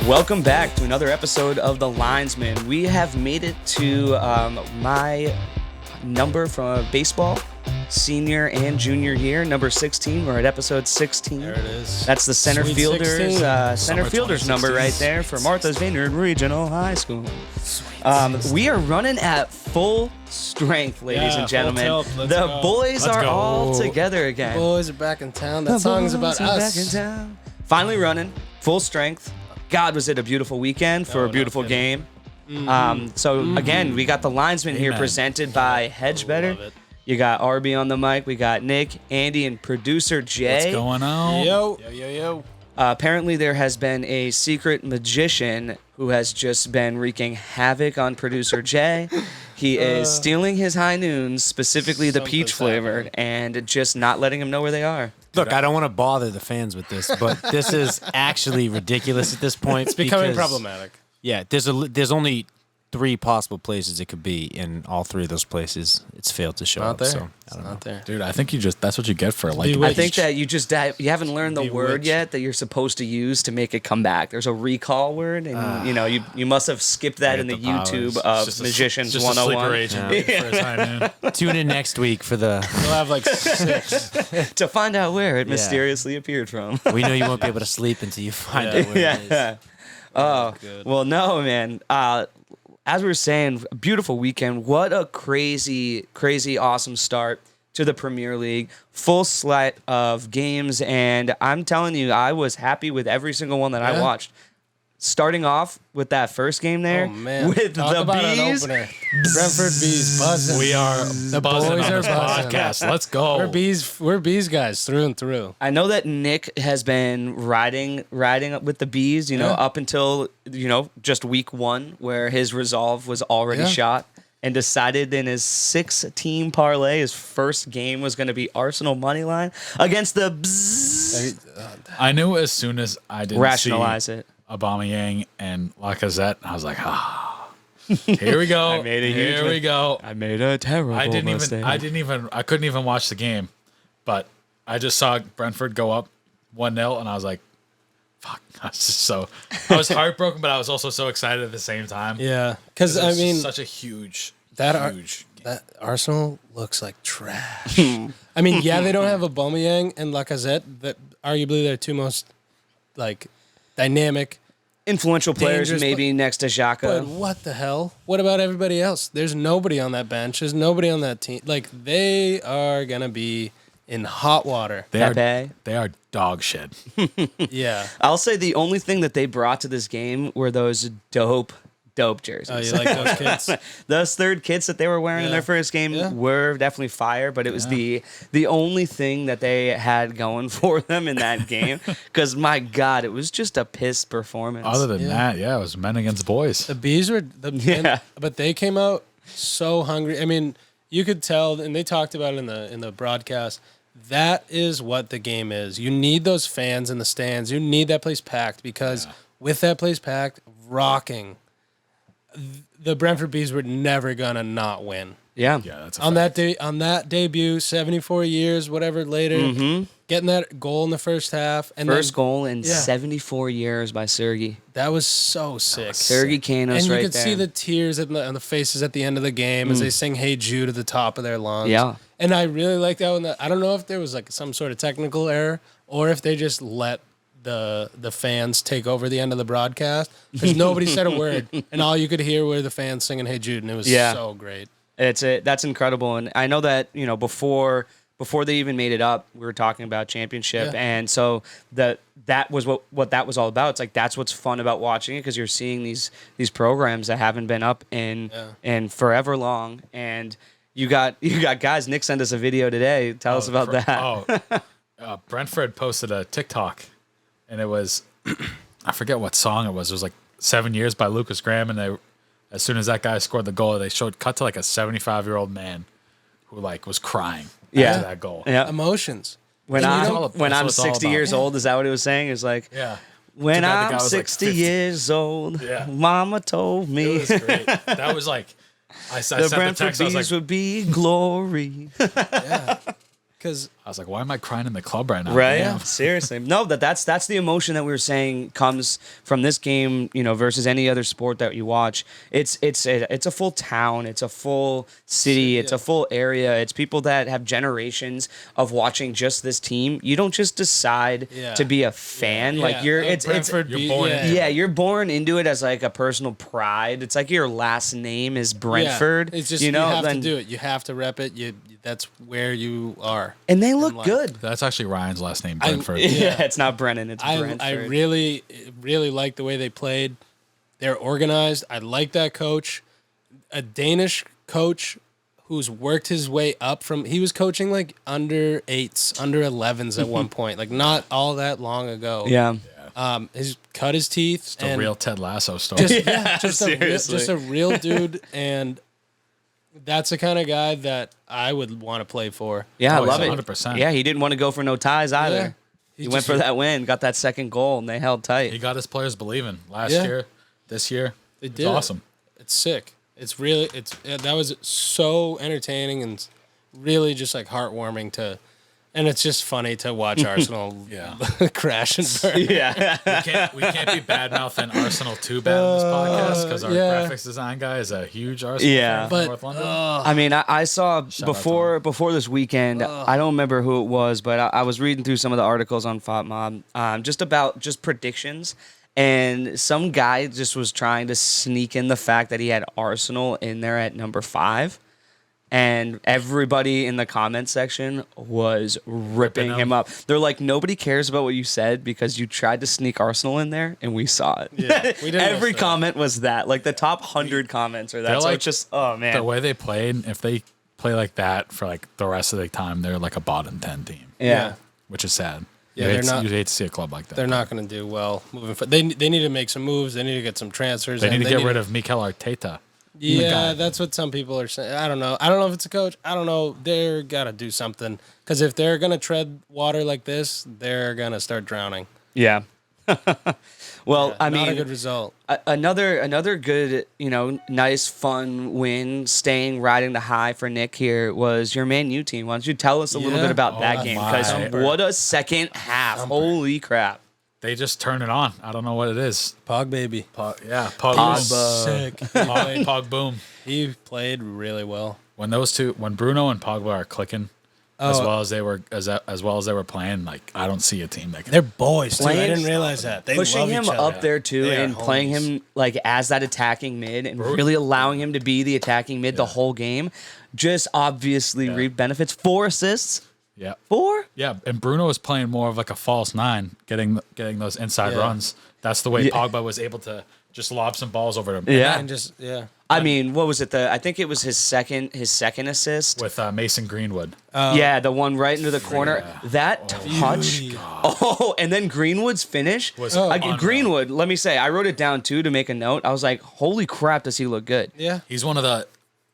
Welcome back to another episode of The Linesmen. We have made it to my number from baseball, senior and junior year, number 16. We're at episode 16. There it is. That's the center Sweet fielders, 16. center fielders number right there for Martha's Vineyard Regional High School. We are running at full strength, ladies and gentlemen. The boys are all together again. The boys are back in town. That song's about us. Back in town. Finally running full strength. God, was it a beautiful weekend for a beautiful game. Again, we got the Linesmen here presented by Hedge Better. You got RB on the mic. We got Nick, Andy, and producer Jay. What's going on? Yo. Apparently, there has been a secret magician who has just been wreaking havoc on producer Jay. He is stealing his high noons, specifically the peach flavored, and just not letting him know where they are. Look, I don't want to bother the fans with this, but this is actually ridiculous at this point. It's becoming problematic. Yeah, there's only 3 possible places it could be, and all 3 of those places it's failed to show up. There. So I don't know. Not there. Dude, I think that's what you get for like. I think that you haven't learned the word yet that you're supposed to use to make it come back. There's a recall word, and you must have skipped that in the YouTube of Magicians just 101. A sleeper agent for his high noon. Tune in next week for the. We'll have like 6. To find out where it mysteriously appeared from. We know you won't be able to sleep until you find out where it is. Well, no, man. As we were saying, beautiful weekend. What a crazy, awesome start to the Premier League. Full slate of games, and I'm telling you, I was happy with every single one that I watched. Starting off with that first game there, with Talk the about Bees. An opener. Brentford Bees buzzing. We are The buzzing boys on are this buzzing. podcast. Let's go. We're Bees guys through and through. I know that Nick has been riding with the Bees, up until, just week 1, where his resolve was already shot, and decided in his 6-team parlay, his first game was going to be Arsenal moneyline against the Bzzz. I knew as soon as I didn't Rationalize see it. Aubameyang and Lacazette, I was like, here we go. Here we go. I made a terrible mistake. I couldn't even watch the game, but I just saw Brentford go up 1-0, and I was like, fuck. I was heartbroken, but I was also so excited at the same time. Yeah, because I mean, such a huge that Arsenal looks like trash. I mean, they don't have Aubameyang and Lacazette. That arguably their 2 most dynamic, influential players, maybe next to Xhaka. But what the hell? What about everybody else? There's nobody on that bench. There's nobody on that team. They are gonna be in hot water. They are dog shit. Yeah. I'll say the only thing that they brought to this game were those dope jerseys. Oh, you like those kids? Those third kits that they were wearing in their first game were definitely fire, but it was the only thing that they had going for them in that game. Because, my God, it was just a piss performance. Other than that, it was men against boys. The Bees were... but they came out so hungry. I mean, you could tell, and they talked about it in the broadcast, that is what the game is. You need those fans in the stands. You need that place packed, because with that place packed, rocking... The Brentford Bees were never gonna not win. Yeah, that's on that debut, 74 years, whatever later, getting that goal in the first half, and goal in 74 years by Sergei. That was so sick. Sergei Kanos, and you right could there. see the tears on the faces at the end of the game as they sing "Hey Jude" at the top of their lungs. Yeah, and I really liked that one. I don't know if there was some sort of technical error or if they just let the fans take over the end of the broadcast, because nobody said a word, and all you could hear were the fans singing "Hey Jude," and it was so great. That's incredible, and I know that before they even made it up, we were talking about championship, and so that was what that was all about. It's that's what's fun about watching it, because you're seeing these programs that haven't been up in forever long, and you got guys. Nick sent us a video today. Tell us about that. Brentford posted a TikTok. And it was, I forget what song it was. It was 7 Years by Lucas Graham. And as soon as that guy scored the goal, they showed cut to a 75-year-old man who was crying after that goal. Yeah, emotions. When I'm 60 years old, is that what it was saying? It was when I'm 60 years old, Mama told me. It was great. That was I the Brentford Bees would be glory. because I was like, why am I crying in the club right now? Right? Damn. Seriously. No, that's the emotion that we were saying comes from this game, versus any other sport that you watch. It's a full town, it's a full city, it's a full area. It's people that have generations of watching just this team. You don't just decide to be a fan. Like you're you're born into it as like a personal pride. It's like your last name is Brentford. It's just you have to do it. You have to rep it. That's where you are. And they look good. That's actually Ryan's last name, Brentford. Yeah, it's not Brennan. It's Brentford. I really, really like the way they played. They're organized. I like that coach. A Danish coach who's worked his way up he was coaching like under 8s, under 11s at one point, like not all that long ago. Yeah. He's cut his teeth. It's a real Ted Lasso story. Just a real dude, and that's the kind of guy that I would want to play for. Yeah, I love it. 100%. Yeah, he didn't want to go for no ties either. Yeah. He went for that win, got that second goal, and they held tight. He got his players believing last year, this year. They It's did. awesome. It's sick. It's really that was so entertaining and really just like heartwarming and it's just funny to watch Arsenal crash and burn. Yeah. We can't be bad mouthing Arsenal too bad in this podcast because our graphics design guy is a huge Arsenal fan from North London. I mean, I saw before this weekend, I don't remember who it was, but I was reading through some of the articles on FOTMob just about predictions. And some guy just was trying to sneak in the fact that he had Arsenal in there at number 5. And everybody in the comment section was ripping him up. They're like, nobody cares about what you said because you tried to sneak Arsenal in there and we saw it. Yeah, we didn't Every comment was that. Like the top 100 comments are that. They're So like, it's just, oh man. The way they played, if they play like that for like the rest of the time, they're like a bottom 10 team. Yeah. Which is sad. Yeah, You hate to see a club like that. They're not going to do well moving forward. They need to make some moves. They need to get some transfers. They need to get rid of Mikel Arteta. Yeah, that's what some people are saying. I don't know. I don't know if it's a coach. I don't know. They're got to do something. Because if they're going to tread water like this, they're going to start drowning. Yeah. Well, I mean, not a good result. Another good, nice, fun win, riding the high for Nick here was your ManU team. Why don't you tell us a little bit about that game? Because what a second half. Holy crap. They just turn it on. I don't know what it is. Pog baby. Pog Sick. Pog boom. He played really well. When Bruno and Pogba are clicking, as well as they were playing, like I don't see a team that can. They're boys too. I didn't realize that. They pushing love him each other. up there too, They are and playing homies. him like as that attacking mid, and really allowing him to be the attacking mid the whole game, just obviously reap benefits. 4 assists. Yeah. 4? Yeah, and Bruno was playing more of like a false 9, getting those inside runs. That's the way Pogba was able to just lob some balls over to him. Yeah. And just I mean, what was it? I think it was his second assist With Mason Greenwood. Yeah, the one right into the corner. That touch. Oh, and then Greenwood's finish. Greenwood, let me say, I wrote it down too to make a note. I was like, holy crap, does he look good? Yeah. He's one of the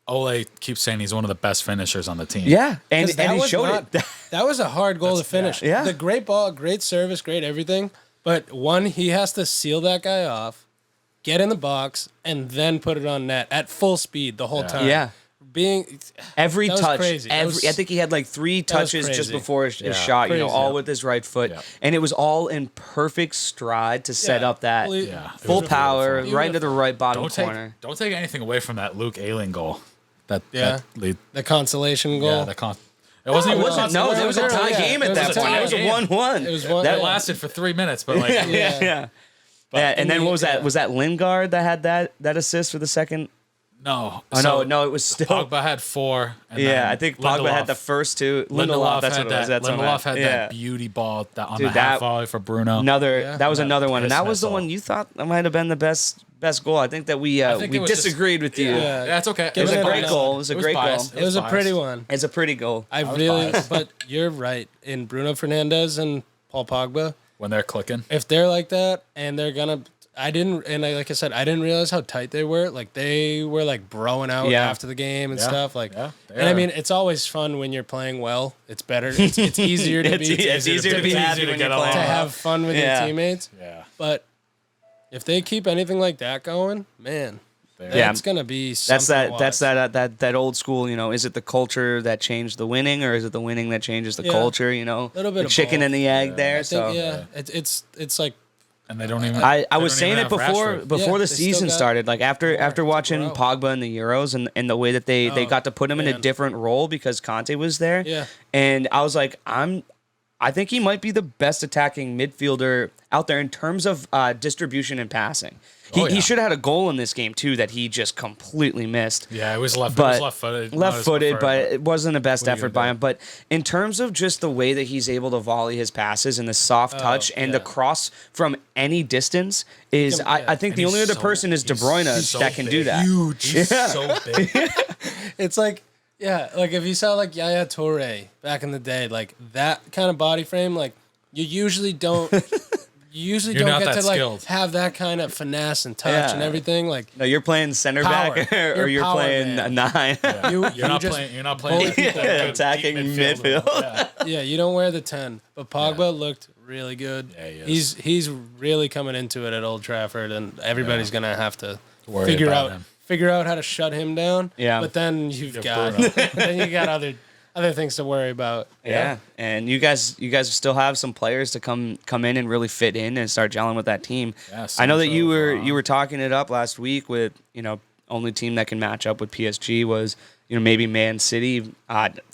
Ole keeps saying he's one of the best finishers on the team. Yeah, and he showed it. That was a hard goal to finish. Yeah. The great ball, great service, great everything. But he has to seal that guy off, get in the box, and then put it on net at full speed the whole time. Yeah. Every that was touch, crazy. I think he had like 3 touches just crazy. before his shot, Crazy. all with his right foot. Yeah. And it was all in perfect stride to set up that Fully- full power beautiful. right into the right bottom Don't corner. take anything away from that Luke Ayling goal. That lead. The consolation goal. It wasn't even It was a tie Yeah, game it at was that a point. tie It was a game. 1-1. It was one. that lasted for 3 minutes, but like Yeah. And then what was that? Was that Lingard that had that assist for the second? no. Oh, no, it was still. Pogba had 4. And Yeah, then I think Pogba had the first 2. Lindelof, that's what it was. That's what I Lindelof had meant. that beauty ball on Dude, the half volley for Bruno. That was another one, and that was the missile. one you thought that might have been the best goal. I think that we think it was disagreed with you. Yeah. That's okay. It was a Give great it goal. It was a great goal. biased. It was a biased. pretty one. It's a pretty goal. I was really, biased. but you're right. In Bruno Fernandes and Paul Pogba, When they're clicking. if they're like that and they're gonna, like I said, I didn't realize how tight they were. Like they were like broing out after the game and stuff. Like, Yeah, they and I are. mean, it's always fun when you're playing well. It's better. It's easier to be. It's easier to be happy when you're to playing. have fun with your teammates. Yeah. But if they keep anything like that going, man, That's gonna be something that old school. Is it the culture that changed the winning, or is it the winning that changes the culture? A little bit the of chicken both. and the egg there. I think, it's like. And they don't even. I was saying it before the season started. Like after watching grow. Pogba in the Euros and the way that they got to put him in a different role because Conte was there. Yeah. And I was like, I think he might be the best attacking midfielder out there in terms of distribution and passing. He should have had a goal in this game too that he just completely missed. Yeah, it was left-footed. Left-footed, but it wasn't the best effort by him. But in terms of just the way that he's able to volley his passes and the soft touch and the cross from any distance is, I think the only other person is De Bruyne that can do that. Huge. He's so big. It's like, like if you saw like Yaya Toure back in the day, like that kind of body frame, like you usually don't. You usually don't get to like have that kind of finesse and touch and everything. Like no, you're playing center back or you're playing a 9. Yeah. You're not playing attacking midfield. Yeah, you don't wear the 10. But Pogba looked really good. Yeah, he's really coming into it at Old Trafford, and everybody's gonna have to figure out how to shut him down. Yeah, but then you've got other things to worry about. Yeah. And you guys still have some players to come in and really fit in and start gelling with that team. Yeah, I know that you were talking it up last week with, only team that can match up with PSG was, maybe Man City.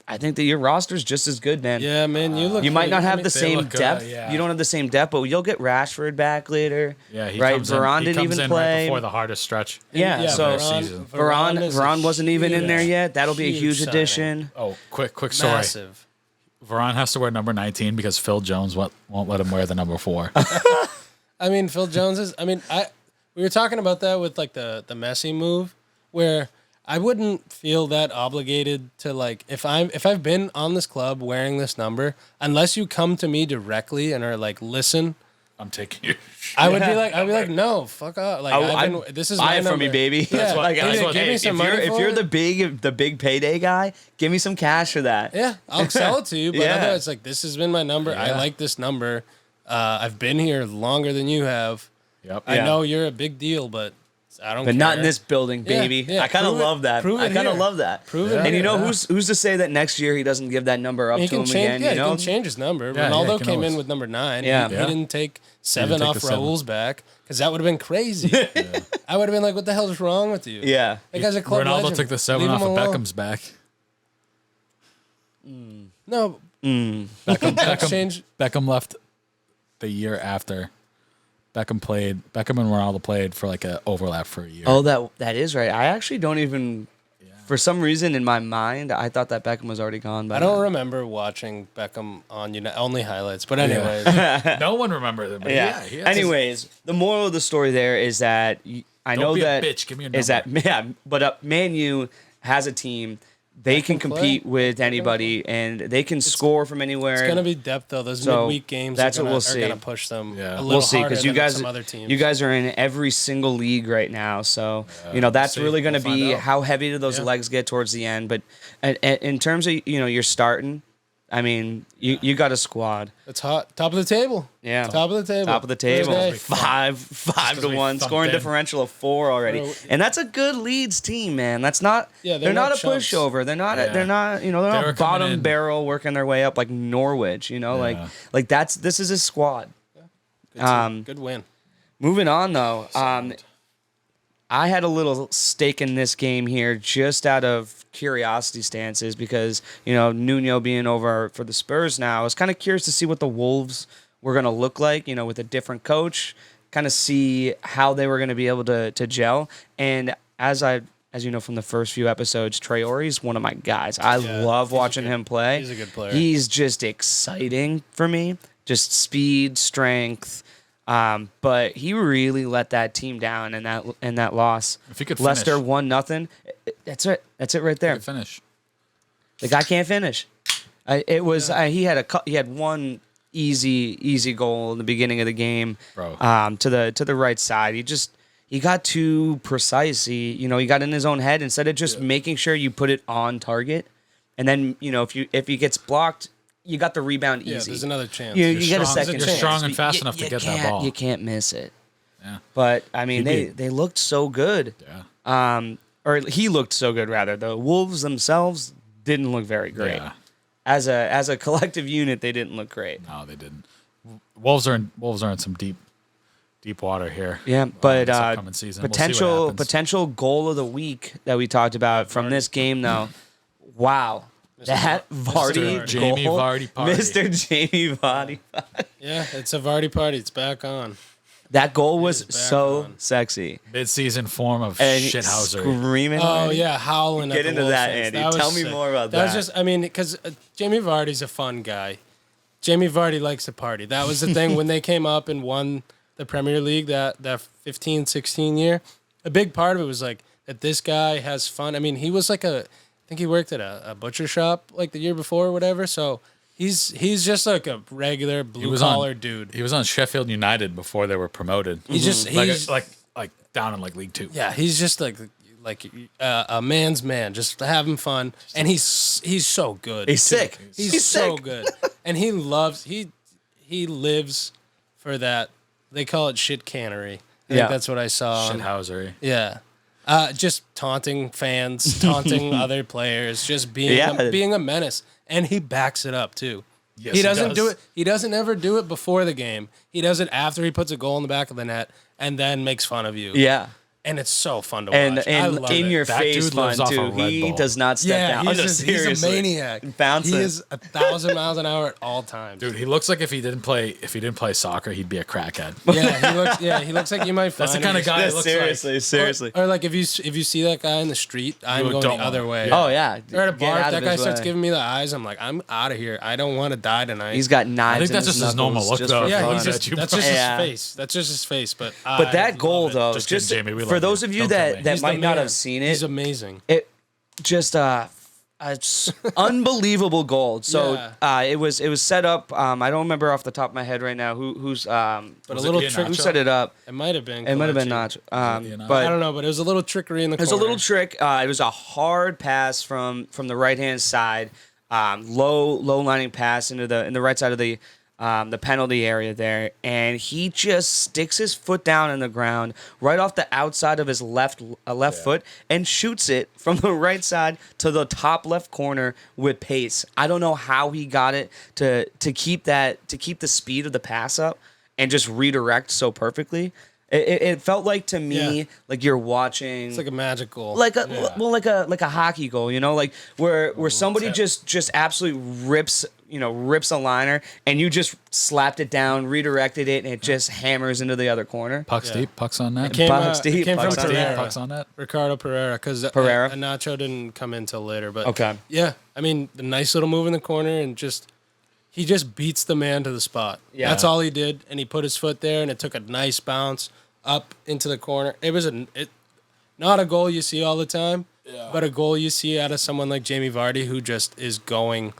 I think that your roster's just as good, man. Yeah, man, you might not have the same depth. You don't have the same depth, but you'll get Rashford back later. Yeah, Varane didn't even play right before the hardest stretch. Yeah, so Varane wasn't even in there yet. That'll be a huge addition. Oh, quick story. Massive. Varane has to wear number 19 because Phil Jones won't let him wear the number 4. I mean, Phil Jones is. I mean, we were talking about that with like the Messi move, where I wouldn't feel that obligated to like if I've been on this club wearing this number, unless you come to me directly and are like, listen, I'm taking you. I'd be like, no, fuck off. Like this is buy my it number. from me, baby. Yeah, Give me some money. If you're the big payday guy, give me some cash for that. Yeah, I'll sell it to you. But otherwise, like this has been my number. I like this number. I've been here longer than you have. Yep. I know you're a big deal, but I don't care. But not in this building, baby. Yeah, I kind of love that. I kind of love that. Prove it. And who's to say that next year he doesn't give that number up to him again? Yeah, he can change his number. Yeah, Ronaldo came in with number 9. Yeah. He didn't take 7 off Raul's back because that would have been crazy. I would have been like, what the hell is wrong with you? Yeah. That guy's a club Ronaldo legend. took the 7 Leave off him of alone. Beckham's back. No. Beckham left the year after. Beckham and Ronaldo played for like an overlap for a year. Oh, that is right. I actually don't even. For some reason in my mind, I thought that Beckham was already gone. I don't remember watching Beckham on only highlights. But anyways, no one remembers it. But Anyways, the moral of the story there is that I Don't know be that a bitch. Give me a number. is that but ManU has a team. They can compete with anybody, and they can score from anywhere. it's gonna be depth though. Those midweek games that's are what we'll see. gonna push them. Yeah. A little We'll see harder because you than guys, some other teams. you guys are in every single league right now. So that's see. really going to We'll be find out. how heavy do those legs get towards the end. But in terms of you're starting, I mean you got a squad. It's hot. Top of the table. Yeah, Top of the table. Top of the table. Thursday. 5 to 1 scoring differential of 4 already, Bro, and that's a good Leeds team, man. That's not. Yeah, they're not a chumps. pushover. They're not. Yeah. They're not. They're They were not coming bottom in- barrel working their way up like Norwich. Like this is a squad. Good team. Good win. Moving on, though, I had a little stake in this game here just out of curiosity stances because, Nuno being over for the Spurs now, I was kind of curious to see what the Wolves were going to look like, with a different coach, kind of see how they were going to be able to gel. And as you know from the first few episodes, Traore's one of my guys. I love watching him play. He's a good player. He's just exciting for me. Just speed, strength. But he really let that team down in that loss. If he could Leicester finish. 1-0. That's it. That's it right there. Finish. The guy can't finish. He had one easy goal in the beginning of the game. Bro. To the right side. He got too precise. He got in his own head instead of just making sure you put it on target. And then, if he gets blocked, you got the rebound easy. Yeah, there's another chance. You get a strong- second you're chance. strong and fast enough to get that ball. You can't miss it. Yeah. But I mean, He'd they looked so good. Yeah. or he looked so good rather. The Wolves themselves didn't look very great. Yeah. As a collective unit, they didn't look great. No, they didn't. Wolves are in some deep water here. Yeah, but this upcoming season. We'll see what happens. potential goal of the week that we talked about from this game, though. Wow, that Vardy Jamie goal, Vardy party. Mr. Jamie Vardy. Yeah, it's a Vardy party. It's back on. That goal was back so on. sexy. Mid-season form of And shithousery. screaming. Oh Vardy. yeah, howling. Get at the into Wolves that, fans. Andy. was Tell me sick. more about That was that. just, I mean, because Jamie Vardy's a fun guy. Jamie Vardy likes to party. That was the thing when they came up and won the Premier League that 15-16 year. A big part of it was like that this guy has fun. I mean, he was like I think he worked at a butcher shop like the year before or whatever. So he's just like a regular blue collar dude. He was on Sheffield United before they were promoted. He's just like down in like League 2. yeah, he's just like a man's man, just having fun, and he's so good. He's too. sick. He's so sick. good, and he lives for that. They call it shit cannery. I think that's what I saw. Shithousery. Yeah. Just taunting fans, taunting other players, just being a menace, and he backs it up too. Yes, he doesn't does. do it. He doesn't ever do it before the game. He does it after he puts a goal in the back of the net, and then makes fun of you. Yeah. And it's so fun to watch. And I love in it. your That face dude fun lives off too. a Red He Bull. does not step down. he's a Seriously. maniac. Bouncing. He is 1,000 miles an hour at all times. Dude, he looks like if he didn't play soccer, he'd be a crackhead. He looks like you might find That's the kind of guy Yeah, he looks like. seriously. Or like if you see that guy in the street, I'm You going don't the other want- way. yeah. Oh yeah. Or at a Get bar, out if of that guy his starts way. giving me the eyes, I'm like, I'm out of here. I don't want to die tonight. He's got knives. I think in that's his just his normal knuckles look, just though. for yeah, fun. he's that just you that's just Yeah. his face. That's just his face. But that goal though, Just kidding, just Jamie, we for love those you. of you Don't kill me. that he's the might not man. have seen He's it, amazing. it just unbelievable goal. So Yeah. it was set up. I don't remember off the top of my head right now who's But a Was little it trick. who Iheanacho? set it up. It might have been. It might have been Kelechi. not. Iheanacho? But I don't know, but it was a little trickery in the There's corner. a little trick. It was a hard pass from the right hand side, low lining pass in the right side of the penalty area there, and he just sticks his foot down in the ground right off the outside of his left foot and shoots it from the right side to the top left corner with pace. I don't know how he got it to keep the speed of the pass up and just redirect so perfectly. It felt like to me Yeah. like you're watching It's like a magic goal. like a hockey goal, you know, like where somebody just absolutely rips a liner and you just slapped it down, redirected it, and it just hammers into the other corner. Puck's deep. Puck's on net. It Puck's it deep, came from Puck's on Pereira. Puck's on net. Ricardo Pereira, because Pereira? Nacho didn't come in till later. But Okay. yeah, I mean, the nice little move in the corner, and he just beats the man to the spot. Yeah. That's all he did, and he put his foot there, and it took a nice bounce up into the corner. It was not a goal you see all the time, but a goal you see out of someone like Jamie Vardy, who just is going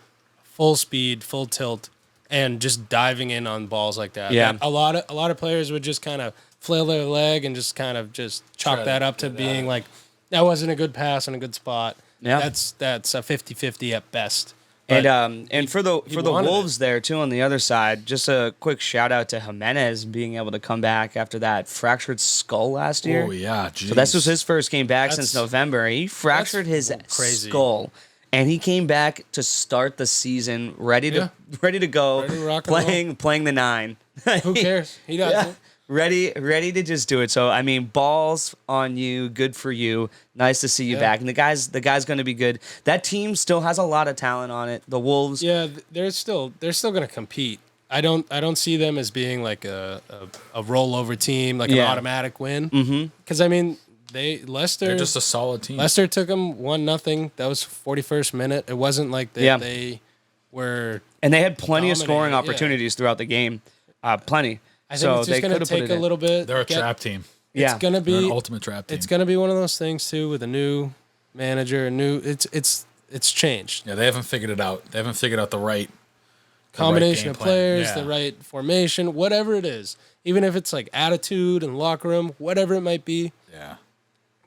full speed, full tilt, and just diving in on balls like that. Yeah. That a lot of players would just kind of flail their leg and just kind of just chalk that up to being like, that wasn't a good pass in a good spot. Yeah. That's a 50-50 at best. But And for the wanted Wolves there too on the other side, just a quick shout out to Jimenez being able to come back after that fractured skull last year. Oh yeah, geez. So this was his first game back since That's- November. He fractured his crazy. skull, and he came back to start the season ready to go, Ready to rock and playing the 9. who cares? He doesn't. Yeah. Ready to just do it. So I mean, balls on you, good for you. Nice to see you back. And the guy's going to be good. That team still has a lot of talent on it. The Wolves. Yeah, they're still going to compete. I don't see them as being like a rollover team, like an Yeah. automatic win. Because I mean, Leicester. They're just a solid team. Leicester took them 1-0. That was 41st minute. It wasn't like they were. And they had plenty of Dominating, scoring yeah. opportunities throughout the game. Plenty. I think So it's they just going could to have put take it a in. little bit. They're a trap team. Yeah. It's going to They're be an ultimate trap team. It's going to be one of those things too with a new manager, it's changed. Yeah, they haven't figured it out. They haven't figured out the right Combination game of plan. players, Yeah. the right formation, whatever it is. Even if it's like attitude and locker room, whatever it might be, Yeah.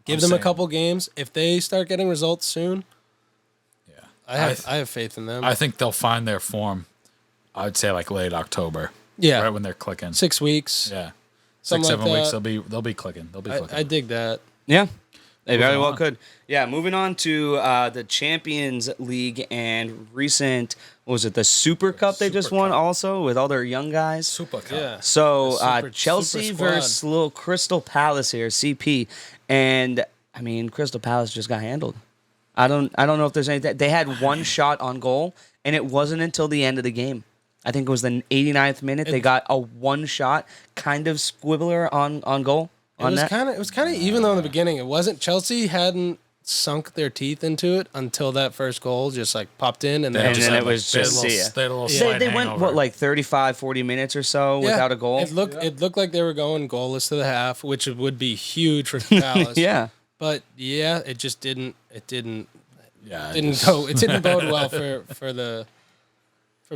give I'm them saying- a couple games. If they start getting results soon, Yeah. I have faith in them. I think they'll find their form. I would say like late October. Yeah. Right when they're clicking. 6 weeks. Yeah. Something 6-7 like weeks that. they'll be clicking. They'll be clicking. I dig that. Yeah. They very well could. Yeah, moving on to the Champions League and recent, what was it, the Super Cup they just won also with all their young guys? Super Cup. Yeah. So Super Chelsea squad. versus little Crystal Palace here, CP. And, I mean, Crystal Palace just got handled. I don't know if there's anything. They had one shot on goal, and it wasn't until the end of the game. I think it was the 89th minute. They got a one shot kind of squibbler on goal. It was kind of even though in the beginning it wasn't. Chelsea hadn't sunk their teeth into it until that first goal just like popped in, and then it was just they went what like 35, 40 minutes or so without a goal. It looked like they were going goalless to the half, which would be huge for Palace. Yeah, but yeah, it just didn't. It didn't bode well for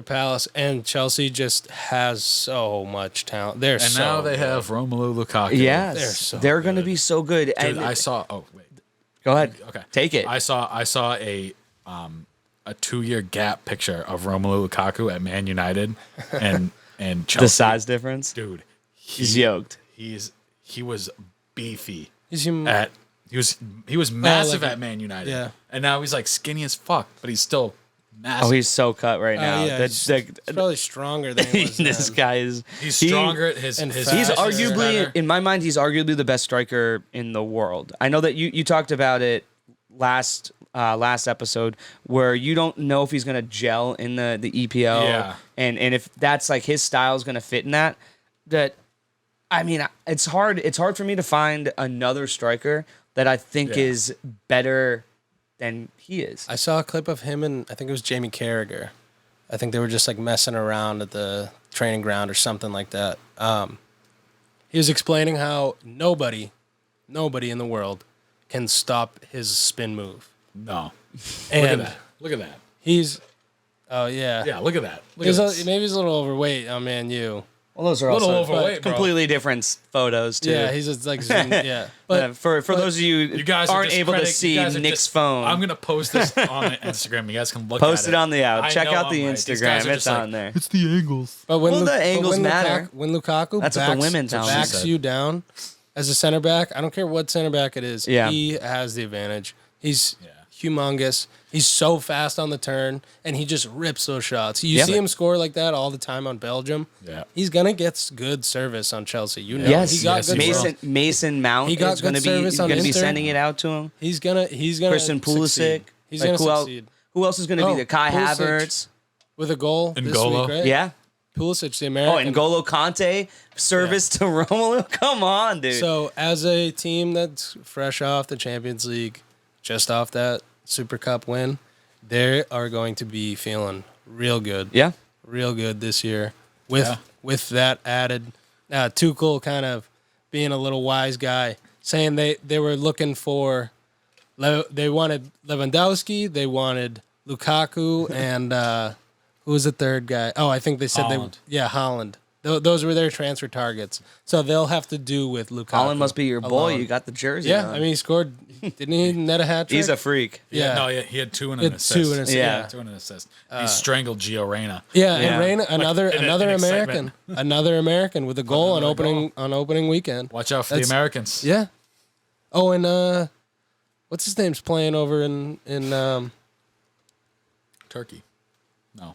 Palace, and Chelsea just has so much talent. Now they have Romelu Lukaku. Yes, they're going to be so good. Dude, and I saw. Oh wait, go ahead. Okay, take it. I saw a 2-year gap picture of Romelu Lukaku at Man United and Chelsea. The size difference, dude. He's yoked. He was beefy. He was massive at Man United. Yeah, and now he's like skinny as fuck, but he's still massive. Oh, he's so cut right now. Yeah, he's probably stronger than he was this then. guy is. He's stronger. He's arguably, in my mind, he's arguably the best striker in the world. I know that you talked about it last episode where you don't know if he's gonna gel in the EPL, and if that's like his style is gonna fit in that. I mean, it's hard for me to find another striker that I think is better than he is. I saw a clip of him and I think it was Jamie Carragher. I think they were just like messing around at the training ground or something like that. He was explaining how nobody in the world can stop his spin move. No. And Look at that. He's, oh yeah. Yeah, look at that. Maybe he's a little overweight on ManU. Well, those are little also overweight, completely different photos too. Yeah, he's just like yeah. But for those of you guys aren't able to see Nick's phone, I'm gonna post this on Instagram. You guys can look post at it on the out. Check out the right. Instagram. It's on there. It's the angles. But when the angles matter. When Lukaku That's what the women tell me. backs you down as a center back, I don't care what center back it is. Yeah. He has the advantage. He's humongous. He's so fast on the turn, and he just rips those shots. You see him score like that all the time on Belgium. Yeah, he's gonna get good service on Chelsea. You know, yes, he got good Mason Mount he got is going to be sending it out to him. He's gonna Christian Pulisic. Succeed. He's gonna succeed. Who else is going to be there? Kai Pulisic Havertz with a goal this N'Golo. week, right? Yeah. Pulisic, the American. Oh, N'Golo Kante service to Romelu. Come on, dude. So as a team that's fresh off the Champions League, just off that Super Cup win, they are going to be feeling real good. Yeah. Real good this year. With that added, Tuchel kind of being a little wise guy, saying they were looking for, they wanted Lewandowski, they wanted Lukaku, and who was the third guy? Oh, I think they said Haaland. Haaland. Those were their transfer targets. So they'll have to do with Lukaku. Haaland must be your boy. alone. You got the jersey. Yeah, on. I mean, he scored. Didn't he net a hat trick? He's a freak. Yeah. He had 2 and He an had assist. 2 and an assist. Yeah. 2 and an assist. He strangled Gio Reyna. Yeah, Yeah. and Reyna, another in American, another American with a goal on opening weekend. Watch out for the Americans. Yeah. Oh, and what's his name's playing over in Turkey. No.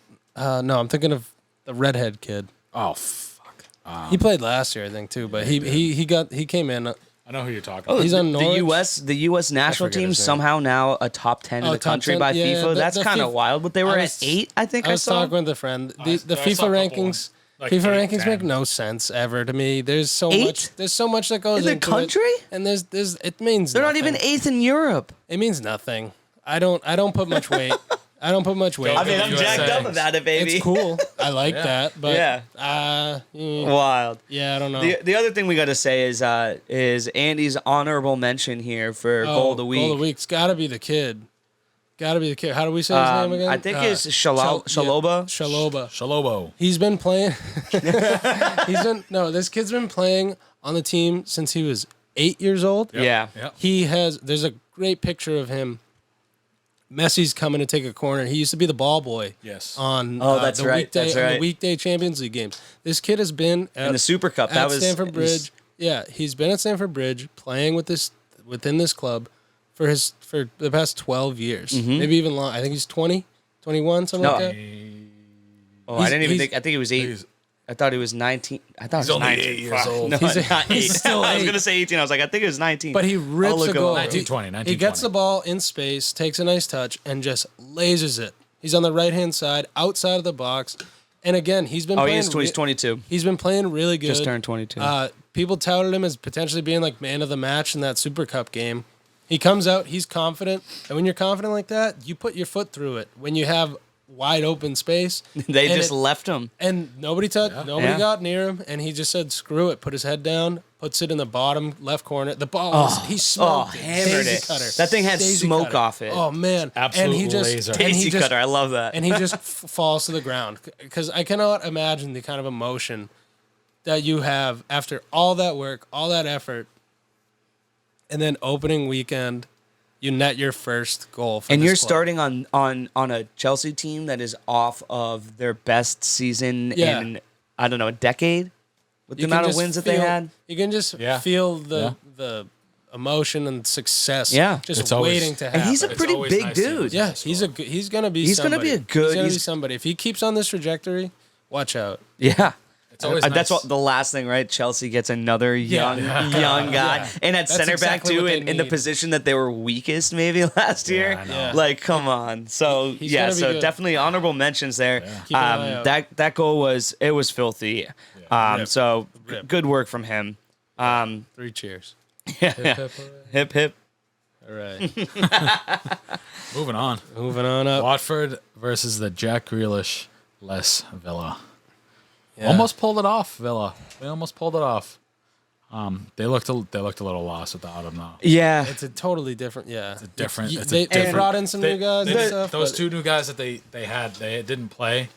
no, I'm thinking of the redhead kid. Oh fuck. He played last year, I think, too. But he came in. I know who you're talking Oh, about. He's on Norwich. The U.S. national forget team his name. somehow now a top 10 in the top country 10? by Yeah, FIFA. That's the kind of FIFA wild. But they were I at was- 8, I think I was saw. talking with a friend. The I saw a FIFA couple rankings. like FIFA 8, rankings 10. make no sense ever to me. There's so 8? much. There's so much that goes In the into country? it, and there's it means They're not nothing. even 8th in Europe. It means nothing. I don't put much weight. I don't put much weight. I mean, I'm jacked up about it, baby. It's cool. I like that, but Yeah. yeah, Wild. I don't know. The other thing we got to say is Andy's honorable mention here for goal of the week. Goal of the week's got to be the kid. Got to be the kid. How do we say his name again? I think it's Shaloba. Shaloba. Shalobo. He's been playing. This kid's been playing on the team since he was 8 years old. Yeah. Yep. There's a great picture of him. Messi's coming to take a corner. He used to be the ball boy. Yes. On that's the right, weekday that's on right. the weekday Champions League games. This kid has been In the Super Cup. at That was Stamford Bridge. Yeah, he's been at Stamford Bridge playing within this club for the past 12 years, maybe even long. I think he's 20, 21, something like that. Oh, I didn't even think. I think he was 8. I thought he was 19. I thought he was only 19. 8 years old. No, He's not 8. still I was 8. gonna say 18. I was like, I think it was 19. But he rips a goal. 1920. He gets the ball in space, takes a nice touch, and just lasers it. He's on the right-hand side, outside of the box. And again, he's been playing... He's 22. He's been playing really good. Just turned 22. People touted him as potentially being like man of the match in that Super Cup game. He comes out, he's confident. And when you're confident like that, you put your foot through it. When you have wide open space. They just left him. And nobody got near him. And he just said, screw it, put his head down, puts it in the bottom left corner. The ball, he smoked it. Hammered Daisy it. Cutter. That thing had Daisy smoke cutter. off it. Oh, man. Absolute and he just, laser. and he Daisy just, cutter. I love that. and he just falls to the ground. Because I cannot imagine the kind of emotion that you have after all that work, all that effort, and then opening weekend, you net your first goal. And this you're club. starting on a Chelsea team that is off of their best season in, I don't know, a decade? With the You can amount of just wins that they feel- had? You can just feel the emotion and success. Yeah. just It's always- waiting to happen. And he's a pretty always big nice seeing dude. yeah, he's gonna be. He's gonna somebody. be a good- He's gonna be he's- somebody. If he keeps on this trajectory, watch out. Yeah. It's always That's nice. what the last thing, right? Chelsea gets another young guy, Yeah. and at That's center exactly back too, what they in the need. position that they were weakest maybe last year. I know. Yeah. Like, come on. So He's gonna be so good. definitely honorable mentions there. Keep an eye out. That goal was filthy. So good work from him. 3 cheers. Hip hip. All right, Moving on. moving on up. Watford versus the Jack Grealish-less Villa. Yeah. Almost pulled it off, Villa. They almost pulled it off. They looked a little lost without him though. Yeah. It's a totally different. Yeah, Different. They brought in some new guys and They- stuff. those but- 2 new guys that they didn't play,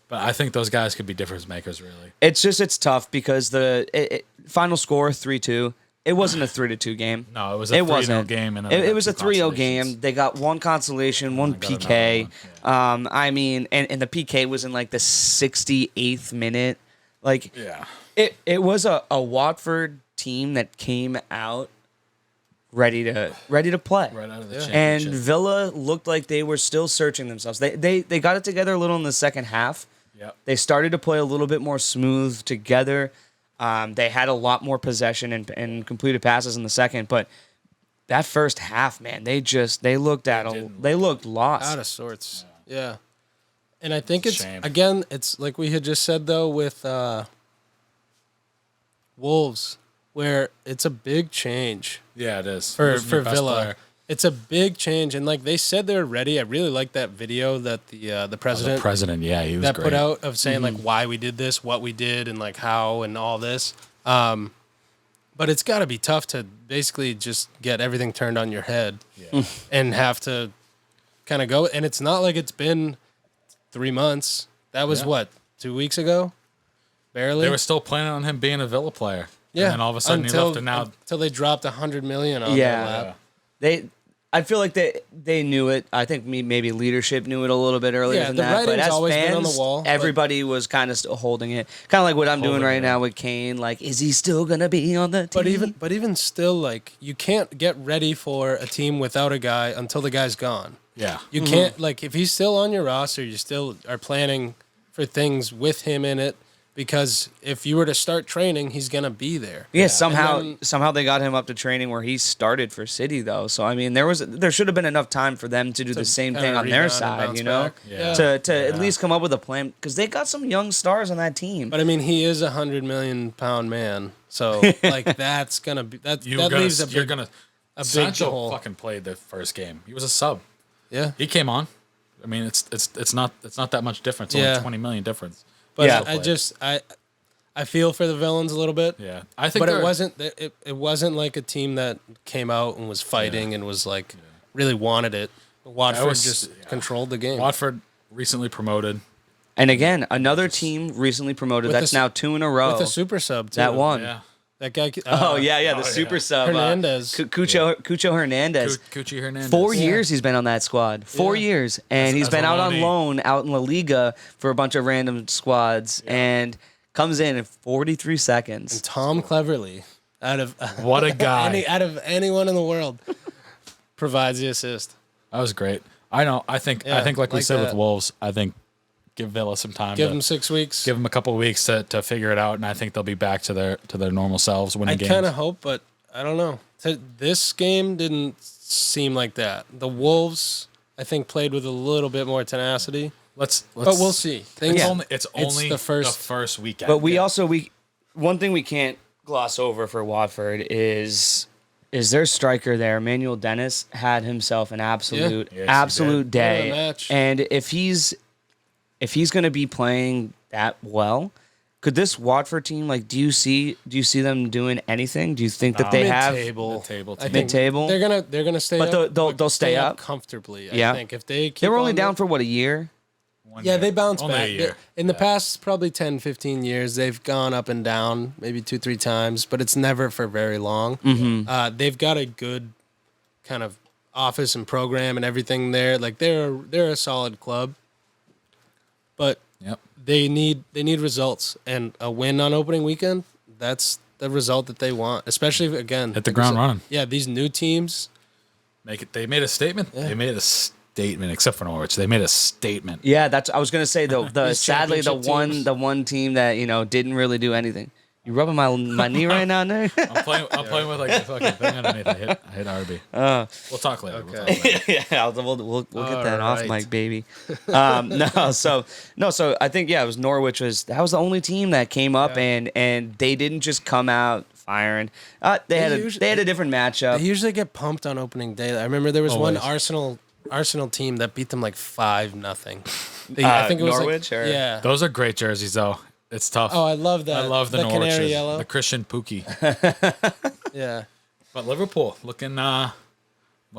but I think those guys could be difference makers. Really. It's tough because the final score 3-2. It wasn't a 3-2 game. No, it was a 3-0 game, and it was a 3-0 game. They got one consolation, one got another PK. one, I mean, and the PK was in like the 68th minute. Like, Yeah. it was a Watford team that came out ready to play. Right out of the And championship. Villa looked like they were still searching themselves. They got it together a little in the second half. Yep. They started to play a little bit more smooth together. They had a lot more possession and completed passes in the second, but that first half, man, they looked lost. out of sorts. Yeah. And I think it's Shame. again, it's like we had just said though with Wolves, where it's a big change Yeah, it is. for Losing your best Villa. player. It's a big change, and like they said they're ready. I really like that video that the president The president, yeah, he was that great. put out of saying like why we did this, what we did, and like how and all this. But it's got to be tough to basically just get everything turned on your head Yeah. and have to kind of go. And it's not like it's been 3 months. That was Yeah. what, 2 weeks ago? Barely. They were still planning on him being a Villa player. yeah. And then all of a sudden he left, and now until they dropped $100 million on Yeah. their lap. I feel like they knew it. I think maybe leadership knew it a little bit earlier Yeah, than the that. But writing's as always fans, been on the wall, but- everybody was kind of still holding it. Kind of like what I'm doing Holding right it. now with Kane. Like, is he still gonna be on the team? But even still, like you can't get ready for a team without a guy until the guy's gone. yeah. You can't like if he's still on your roster, you still are planning for things with him in it because if you were to start training, he's gonna be there. Yeah, somehow And then- somehow they got him up to training where he started for City though. So I mean, there should have been enough time for them to do the same kinda thing on their rebound and side, bounce you know, back. Yeah. to at least come up with a plan because they got some young stars on that team. But I mean, he is £100 million man, so like that's gonna be that leaves a big big Sancho hole. fucking played the first game. He was a sub. yeah. He came on. I mean, it's not that much difference. Only Yeah. 20 million difference. But Yeah. I feel for the villains a little bit. Yeah, I think. But they're- it wasn't like a team that came out and was fighting and was like really wanted it. Watford just controlled the game. Watford recently promoted. And again, another team recently promoted. With That's the- now 2 in a row. with a super sub too. that one. Yeah, That guy. Oh yeah, the super sub Hernandez. Cucho Hernandez. Cucci Hernandez. 4 years he's been on that squad. 4 Yeah. years, and he's as been a out on loanee. loan out in La Liga for a bunch of random squads, and comes in 43 seconds. Tom Cleverley, out of What a guy. out of anyone in the world, provides the assist. That was great. I know. I think like we said with Wolves, I think give Villa some time. Give them 6 weeks. Give them a couple of weeks to figure it out, and I think they'll be back to their normal selves winning games. I kind of hope, but I don't know. This game didn't seem like that. The Wolves, I think, played with a little bit more tenacity. But we'll see. It's only the first weekend. But one thing we can't gloss over for Watford is their striker there, Emmanuel Dennis, had himself an absolute day. And if he's going to be playing that well, could this Watford team, like, do you see them doing anything? Do you think that they have mid-table? Mid-table? They're gonna stay up. But they'll stay up comfortably. Yeah. I think if they keep they were only down for what, a year? They bounce Only back. a year. In the past probably 10, 15 years, they've gone up and down maybe 2-3 times, but it's never for very long. Mm-hmm. They've got a good kind of office and program and everything there. Like they're a solid club, but they need results, and a win on opening weekend, that's the result that they want. Especially if, again, hit the ground running. Yeah, these new teams They made a statement. Yeah. They made a statement, except for Norwich. They made a statement. Yeah, I was gonna say sadly the championship one team that didn't really do anything. You rubbing my knee right now, Nick? I'm playing with like the fucking thing underneath. I hit RB. We'll talk later. Okay. We'll get that off right. mic, baby. So I think it was Norwich was the only team that came up and they didn't just come out firing. They had a different matchup. They usually get pumped on opening day. I remember there was Always. one Arsenal team that beat them like 5-0. I think it was Norwich. yeah. Those are great jerseys, though. It's tough. Oh, I love that. I love the canary Norwiches, yellow. the Christian Pookie. Yeah. But Liverpool looking Mo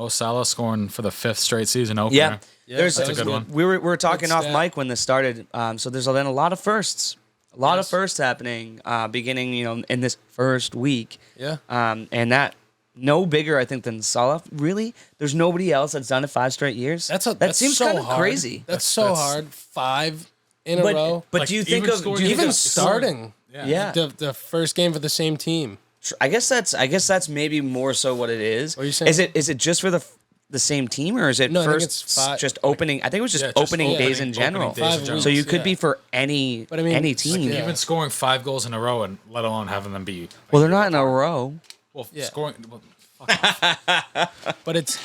Salah scoring for the 5th straight season opener. Yeah, That's a good one. We were talking Good off stat. mic when this started. So there's been a lot of firsts. A lot of firsts happening beginning, in this first week. Yeah. And that no bigger, I think, than Salah. Really? There's nobody else that's done it 5 straight years? That seems so kind of hard. crazy. That's so hard. 5 in a row. But Like, do you think even of scoring- do you think Even of- starting. Yeah. The first game for the same team. I guess that's maybe more so what it is. What are you saying? Is it just for the same team, or is it No, I think first it's five- just opening? I think it was just Yeah, just opening days opening- in general. opening days in 5 general. So you weeks, could be for any But I mean, any it's team. like, Even scoring 5 goals in a row, and let alone having them be. Well, they're not in a row. Well, Yeah. scoring. Well, fuck off. But it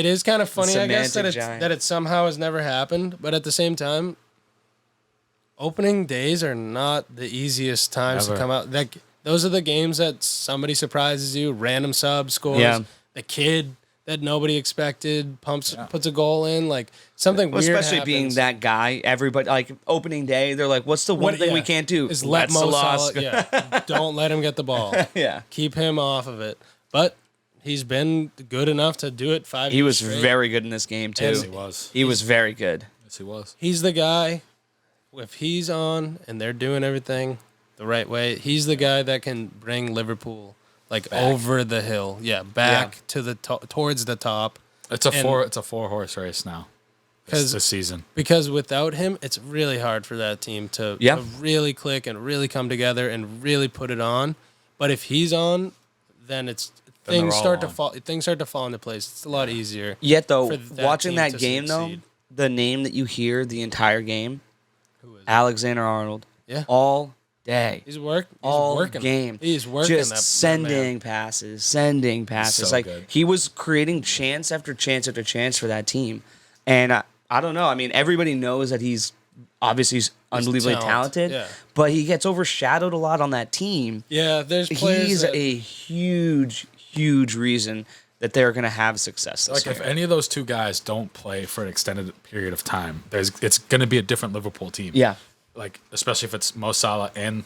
is kind of funny, I guess, Semantic giant. that it somehow has never happened. But at the same time, opening days are not the easiest times Ever. to come out. Like those are the games that somebody surprises you, random sub scores, Yeah. the kid that nobody expected puts a goal in, like something weird Especially being happens. that guy, everybody like opening day. They're like, "What's the one thing we can't do?" Is let Mo Salah, don't let him get the ball. Yeah. Keep him off of it. But he's been good enough to do it 5 years He was straight. very good in this game too. Yes, he was. He was very good. Yes, he was. He's the guy. If he's on and they're doing everything the right way, he's the guy that can bring Liverpool over the hill. Yeah, back to the towards the top. It's a 4-horse race now. This season. Because without him, it's really hard for that team to really click and really come together and really put it on. But if he's on, then things start to fall into place. It's a lot easier. Yet though, for that watching team that to game succeed. though, the name that you hear the entire game, Who is it? Alexander-Arnold. Yeah. All day. He's working. All working. game. He's working. Just that sending man. passes. So Like good. he was creating chance after chance after chance for that team. And I don't know. I mean, everybody knows that he's obviously unbelievably talented, yeah. but he gets overshadowed a lot on that team. Yeah, there's players. He's that, a huge reason that they're going to have success this Like year. if any of those two guys don't play for an extended period of time, it's going to be a different Liverpool team. Yeah. Like especially if it's Mo Salah and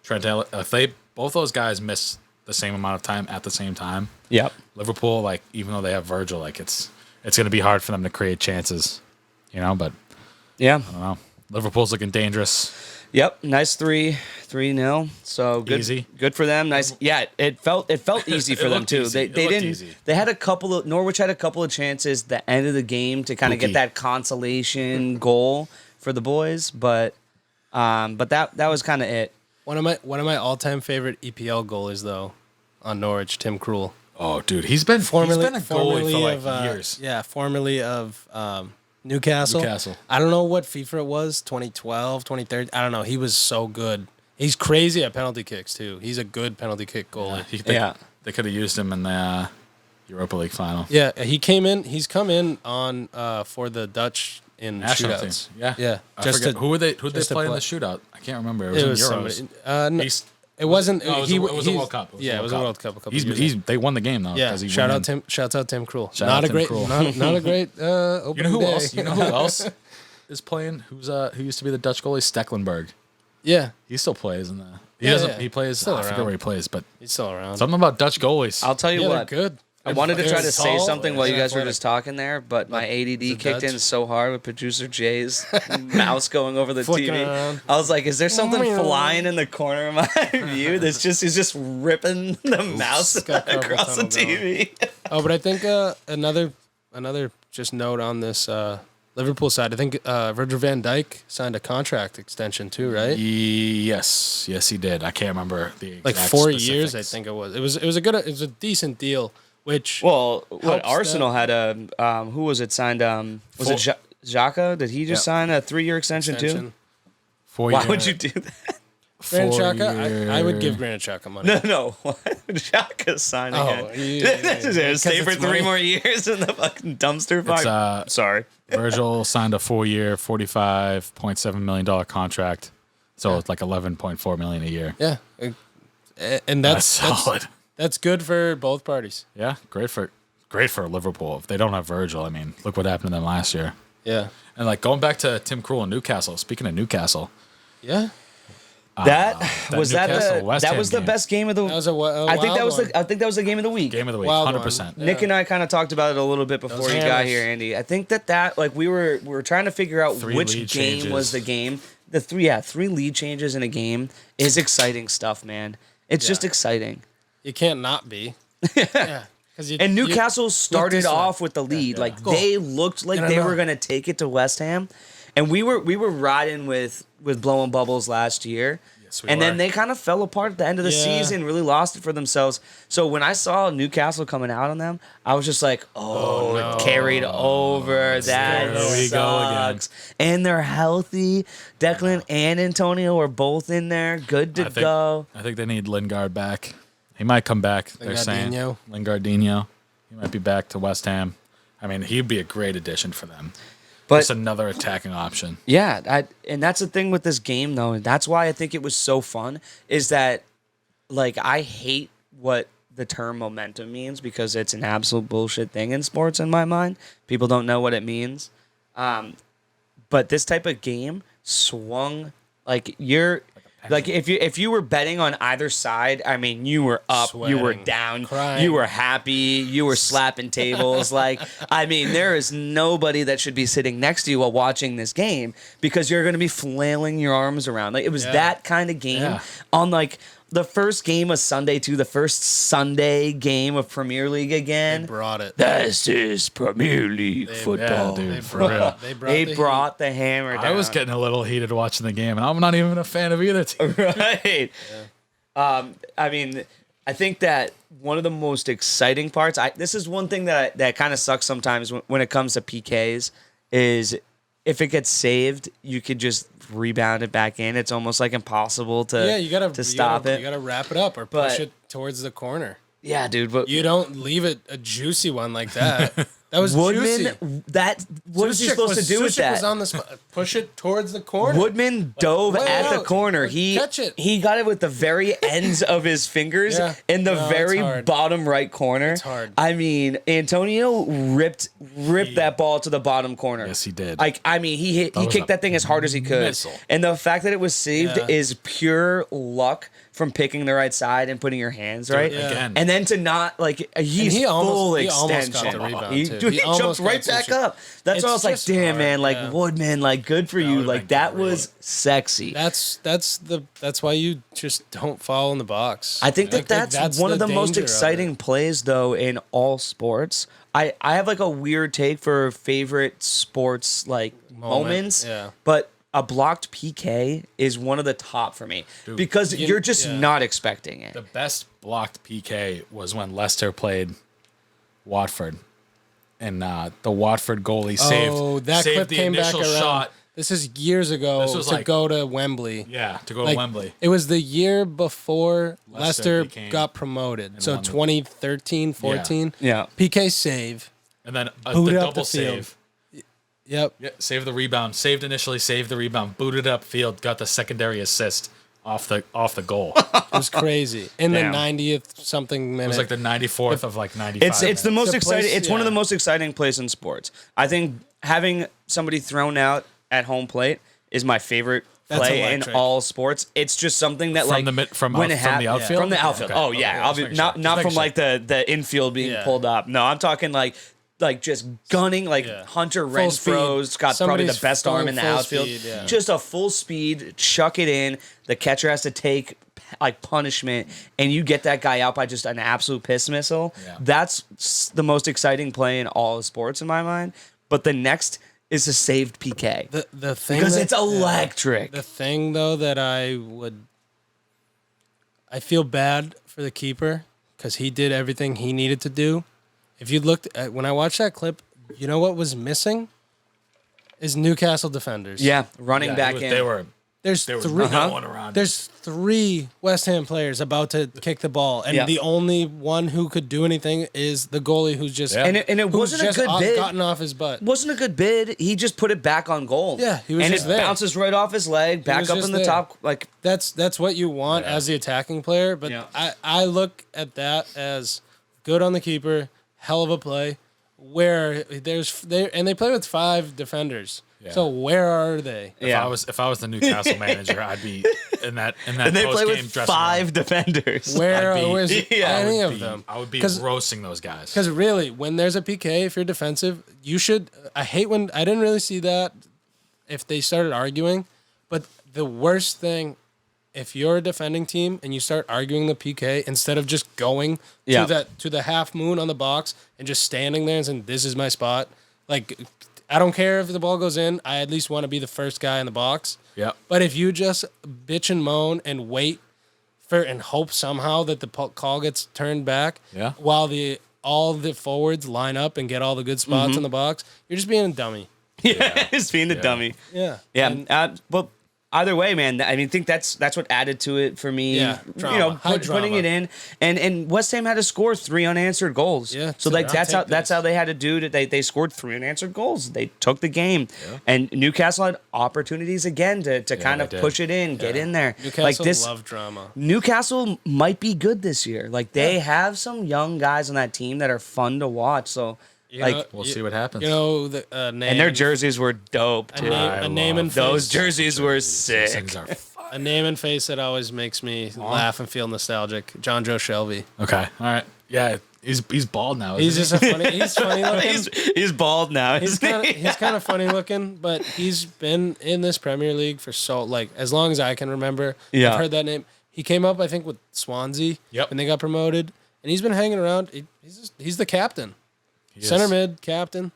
Trent. If both those guys miss the same amount of time at the same time, Yep. Liverpool, like even though they have Virgil, like it's going to be hard for them to create chances, But Yeah. I don't know. Liverpool's looking dangerous. Yep. Nice 3-0. So good. Easy. Good for them. Nice. Yeah. It felt easy for them looked too. easy. They It looked didn't. easy. They had Norwich had a couple of chances at the end of the game to kind of get that consolation goal for the boys, but that was kind of it. one of my all-time favorite EPL goalies though, on Norwich, Tim Krul. Oh, dude, he's been a goalie for like years. Yeah, formerly of Newcastle. I don't know what FIFA it was, 2012, 2013. I don't know. He was so good. He's crazy at penalty kicks, too. He's a good penalty kick goalie. They could have used him in the Europa League final. Yeah, he came in. He's come in on for the Dutch in National shootouts. Team. Yeah. Who did they play in the shootout? I can't remember. It was in Euros. Somebody. It wasn't. No, it was a World Cup. It was a World Cup. A couple years ago. They won the game though. Yeah. Shout out Tim Krul. Not a great opening You know who day. else? You know who else is playing? Who used to be the Dutch goalie? Stecklenburg. Yeah, He still plays in the. He Yeah, doesn't. yeah. He plays. Still I forget around. where he plays, but he's still around. something about Dutch goalies. I'll tell you Yeah, they're what. good. I wanted to try to say tall, something while you they're guys were athletic. just talking there, but my ADD it kicked in Dutch? so hard with producer Jay's mouse going over the Flicking TV. around. I was like, is there something flying in the corner of my view that's just he's just ripping the mouse got carpal across the tunnel TV? Oh, but I think another just note on this Liverpool side. I think Virgil van Dijk signed a contract extension too, right? Yes, he did. I can't remember the exact Like 4 specifics. years, I think it was. It was a decent deal. Which Well, what helps Arsenal had a who was it signed? Was it Xhaka? Did he just sign a 3-year extension too? extension. 4 Why year- would you do that? Granit 4 Xhaka, I would year- give Granit Xhaka money. No, what? Xhaka signing Oh, it. Stay for it's 3 money. more years in the fucking dumpster fire. Sorry. Virgil signed a 4-year, $45.7 million contract. So it's like $11.4 million a year. Yeah, and That's solid. That's good for both parties. Yeah, great for Liverpool. If they don't have Virgil, I mean, look what happened to them last year. Yeah, And like going back to Tim Krul and Newcastle. Speaking of Newcastle, yeah. That was Newcastle West that Ham was the game. best game of the. That was a I think wild that was one. I think that was the game of the week. game of the week, Wild 100%. one. Nick and I kind of talked about it a little bit before Those you got hammers. here, Andy. I think that like we were trying to figure out 3 which lead game changes. was the game. The three lead changes in a game is exciting stuff, man. It's just exciting. You can't not be. Yeah, because And Newcastle started this way. off with the lead. Like Go. they looked like Get 'em they out. were gonna take it to West Ham, and we were riding with blowing bubbles last year. Yes, we and were. then they kind of fell apart at the end of the Yeah. season, really lost it for themselves. So when I saw Newcastle coming out on them, I was just like, oh, no. it carried over. That There we go again. sucks. And they're healthy. Declan and Antonio are both in there, good to go. I think they need Lingard back. He might come back. They're saying Lingardinho. Lingardinho. He might be back to West Ham. I mean, he'd be a great addition for them. But Just another attacking option. yeah, and that's the thing with this game, though. And that's why I think it was so fun, is that, like, I hate what the term momentum means because it's an absolute bullshit thing in sports in my mind. People don't know what it means. But this type of game swung, like, if you were betting on either side, I mean, you were up, you were Sweating, down, crying. you were happy, you were slapping tables. Like, I mean, there is nobody that should be sitting next to you while watching this game because you're going to be flailing your arms around. Like, it was Yeah. that kind of game Yeah. on like the first game of Sunday too, the first Sunday game of Premier League again. They brought it. This is Premier League football. dude, They for brought real. it. They brought, They the brought the hammer down. I was getting a little heated watching the game, and I'm not even a fan of either team. right. I mean, I think that one of the most exciting parts. This is one thing that kind of sucks sometimes when it comes to PKs is if it gets saved, you could just rebound it back in. It's almost like impossible to you gotta stop it. You gotta wrap it up or But- push it towards the corner. Yeah, dude. But You don't leave it a juicy one like that. That was Woodman, juicy. what was he supposed to do with Sushik that? was on the spot. Push it towards the corner. Woodman dove wait, at the no, corner. He catch it. He got it with the very ends of his fingers Yeah. in the No, it's very hard. bottom right corner. It's hard. I mean, Antonio ripped that ball to the bottom corner. Yes, he did. Like, I mean, he was kicked a that thing as hard as he could. missile. And the fact that it was saved Yeah. is pure luck from picking the right side and putting your hands right. yeah. Again. And then to not like he's he almost- full he almost extension. got the rebound, He, too. dude, He he almost jumped got right some back shit. up. That's why I was It's like, just damn, hard, man, like yeah. Woodman, like good for you. would've Like been that great. was sexy. That's why you just don't fall in the box. I think Like, that's one of the most danger of it. exciting plays though in all sports. I have like a weird take for favorite sports like moments. yeah. But a blocked PK is one of the top for me because you're just not expecting it. The best blocked PK was when Leicester played Watford, and the Watford goalie saved the initial shot. This is years ago to go to Wembley. Yeah, to go to Wembley. It was the year before Leicester got promoted. So 2013, 14. Yeah. PK save. And then the double save. Yep. Yeah, saved the rebound. Saved initially, saved the rebound. Booted up field, got the secondary assist off the goal. It was crazy. In the 90th something minute. It was like the 94th of like 95 It's the most exciting. place, It's one of the most exciting plays in sports. I think having somebody thrown out at home plate is my favorite play in electric. all sports. It's just something that From the outfield? From the outfield. Okay. Oh yeah, Okay, not from like the infield being pulled up. No, I'm talking like just gunning Hunter Renfro's got probably the best arm in the outfield. Speed, just a full speed, chuck it in. The catcher has to take like punishment, and you get that guy out by just an absolute piss missile. Yeah. That's the most exciting play in all of sports in my mind. But the next is a saved PK. The thing Because it's electric. The thing though that I feel bad for the keeper because he did everything he needed to do. If you looked at when I watched that clip, you know what was missing? Is Newcastle defenders. Yeah, running back in. There's There was three. no one around. There's 3 West Ham players about to kick the ball, and the only one who could do anything is the goalie who's just And it wasn't a good bid. gotten off his butt. Wasn't a good bid. He just put it back on goal. Yeah, he was and just it there. bounces right off his leg, back was up just in the there. top. Like That's what you want as the attacking player, but I look at that as good on the keeper, hell of a play. Where they play with 5 defenders. Yeah. So where are they? If I was the Newcastle manager, I'd be in that and they play with 5 defenders. Where's any of them? I would be roasting those guys. Because really, when there's a PK, if you're defensive, you should. I hate when I didn't really see that if they started arguing, but the worst thing. If you're a defending team and you start arguing the PK instead of just going to the half moon on the box and just standing there and saying, this is my spot. Like, I don't care if the ball goes in. I at least want to be the first guy in the box. Yeah. But if you just bitch and moan and wait and hope somehow that the call gets turned back while all the forwards line up and get all the good spots in the box, you're just being a dummy. Yeah, just being the dummy. Yeah. Yeah. Well, either way, man, I mean, I think that's what added to it for me. Yeah, drama. Putting it in, and West Ham had to score 3 unanswered goals. Yeah, so like that's how they had to do it. They scored 3 unanswered goals. They took the game, and Newcastle had opportunities again to kind of push it in, get in there. Newcastle love drama. Newcastle might be good this year. Like they have some young guys on that team that are fun to watch. So. We'll see what happens. You know, the and their jerseys were dope too. A name and face. Those jerseys were sick. Things are A name and face that always makes me laugh and feel nostalgic. John Joe Shelby. Okay, all right, yeah, he's bald now. He's just he's funny looking. He's bald now. He's kind of funny looking, but he's been in this Premier League for as long as I can remember. Yeah. I've heard that name. He came up, I think, with Swansea. Yep. When they got promoted, and he's been hanging around. He's the captain. Center mid captain.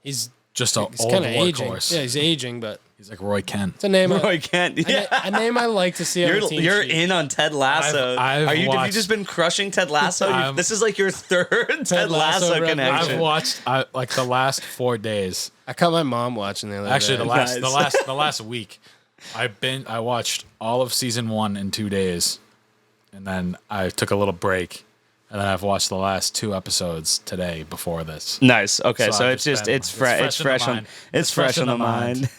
He's just an old kind of aging. workhorse. Yeah, he's aging, but He's like Roy Kent. it's a name. Roy Kent. Yeah. A name I like to see on the team You're sheet. in on Ted Lasso. I've Have you watched- just been crushing Ted Lasso? This is like your 3rd Ted Lasso Lasso rep. connection. I've watched like the last 4 days. I caught my mom watching the other Actually, day. the last week, I watched all of season 1 in 2 days, and then I took a little break, and then I've watched the last 2 episodes today before this. Nice. Okay, So so I've it's just just been- it's it's fresh fresh in the on mind. it's fresh on the mind.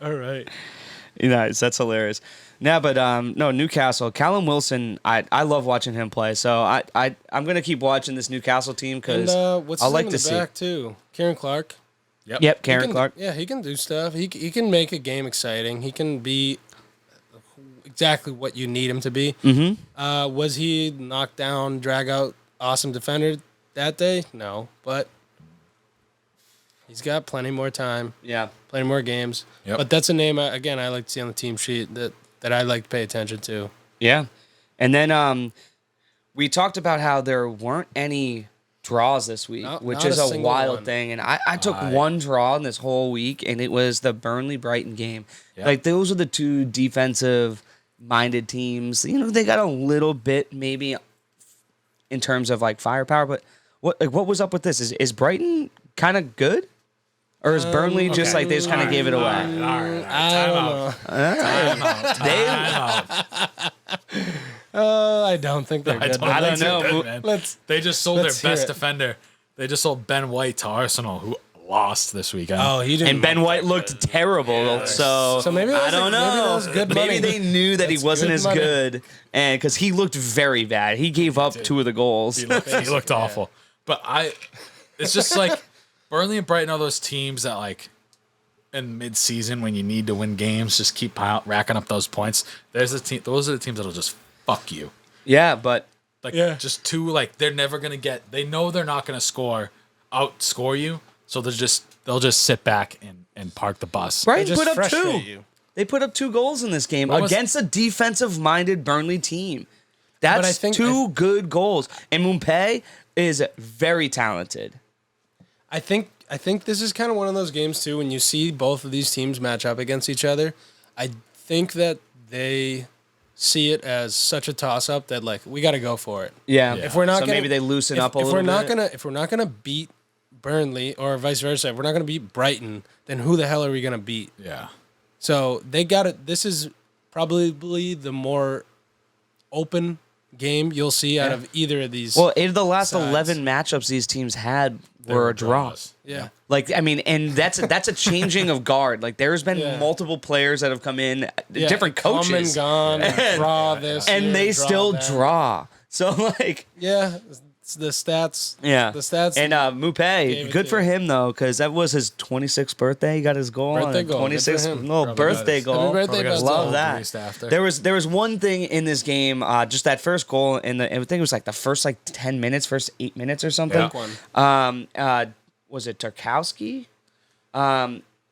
All right. Nice. That's hilarious. Yeah, but no, Newcastle. Callum Wilson. I love watching him play. So I'm gonna keep watching this Newcastle team because And what's I his like name to in the see. back too? Kieran Clark. Yep, Karen Clark. Yeah, he can do stuff. He can make a game exciting. He can be exactly what you need him to be. Mm-hmm. Was he knocked down, drag out, awesome defender that day? No, but he's got plenty more time, Yeah. plenty more games. Yep. But that's a name again I like to see on the team sheet that I like to pay attention to. Yeah. And then we talked about how there weren't any draws this week, which not is a a single wild one. thing. And I took one draw in this whole week, and it was the Burnley Brighton game. Like those are the two defensive minded teams. You know, they got a little bit maybe in terms of like firepower, but what was up with this? Is Brighton kind of good? Or is Burnley just like they just kind of gave it away? I don't think they're good. I don't know. They just sold their let's hear best it. defender. They just sold Ben White to Arsenal, who lost this weekend. Oh, he didn't. And Ben White looked terrible, so maybe that I was don't maybe that know. was good Maybe money. they knew that he That's wasn't good as money. good, and because he looked very bad, he gave up 2 of the goals. He looked awful. But it's just like Burnley and Brighton are those teams that like in mid-season when you need to win games, just keep racking up those points. Those are the teams that'll just fuck you. Yeah, but Like just two, like they're never gonna get. They know they're not gonna outscore you, so they'll just sit back and park the bus. Brighton just put up frustrate 2. you. They put up 2 goals in this game What was- against a defensive-minded Burnley team. That's I think- 2 good goals, and Mbappé is very talented. I think this is kind of one of those games too when you see both of these teams match up against each other. I think that they see it as such a toss-up that like we got to go for it. Yeah. If we're not so gonna, maybe they loosen up a if little we're not bit. if we're not gonna beat Burnley or vice versa, if we're not gonna beat Brighton, then who the hell are we gonna beat? Yeah. So they got it. This is probably the more open game you'll see out of either of these. Well, 8 of the last sides. 11 matchups these teams had were a draw. draws. yeah. Like, I mean, and that's a changing of guard. Like, there's been Yeah. multiple players that have come in, Yeah, different coaches, come and gone, draw this, and year, they draw still that. draw. So, like, Yeah, it's the stats. yeah. The stats. And Gave Mbappé, it good to for him. him, though, because that was his 26th birthday. He got his goal Birthday on goal. Good for 26th him. little Probably birthday got goal. Happy birthday, Probably got Buzz. his Love released that. after. There was one thing in this game, just that first goal I think it was like the first like 10 minutes, first 8 minutes or something. Yeah. Was it Tarkowski?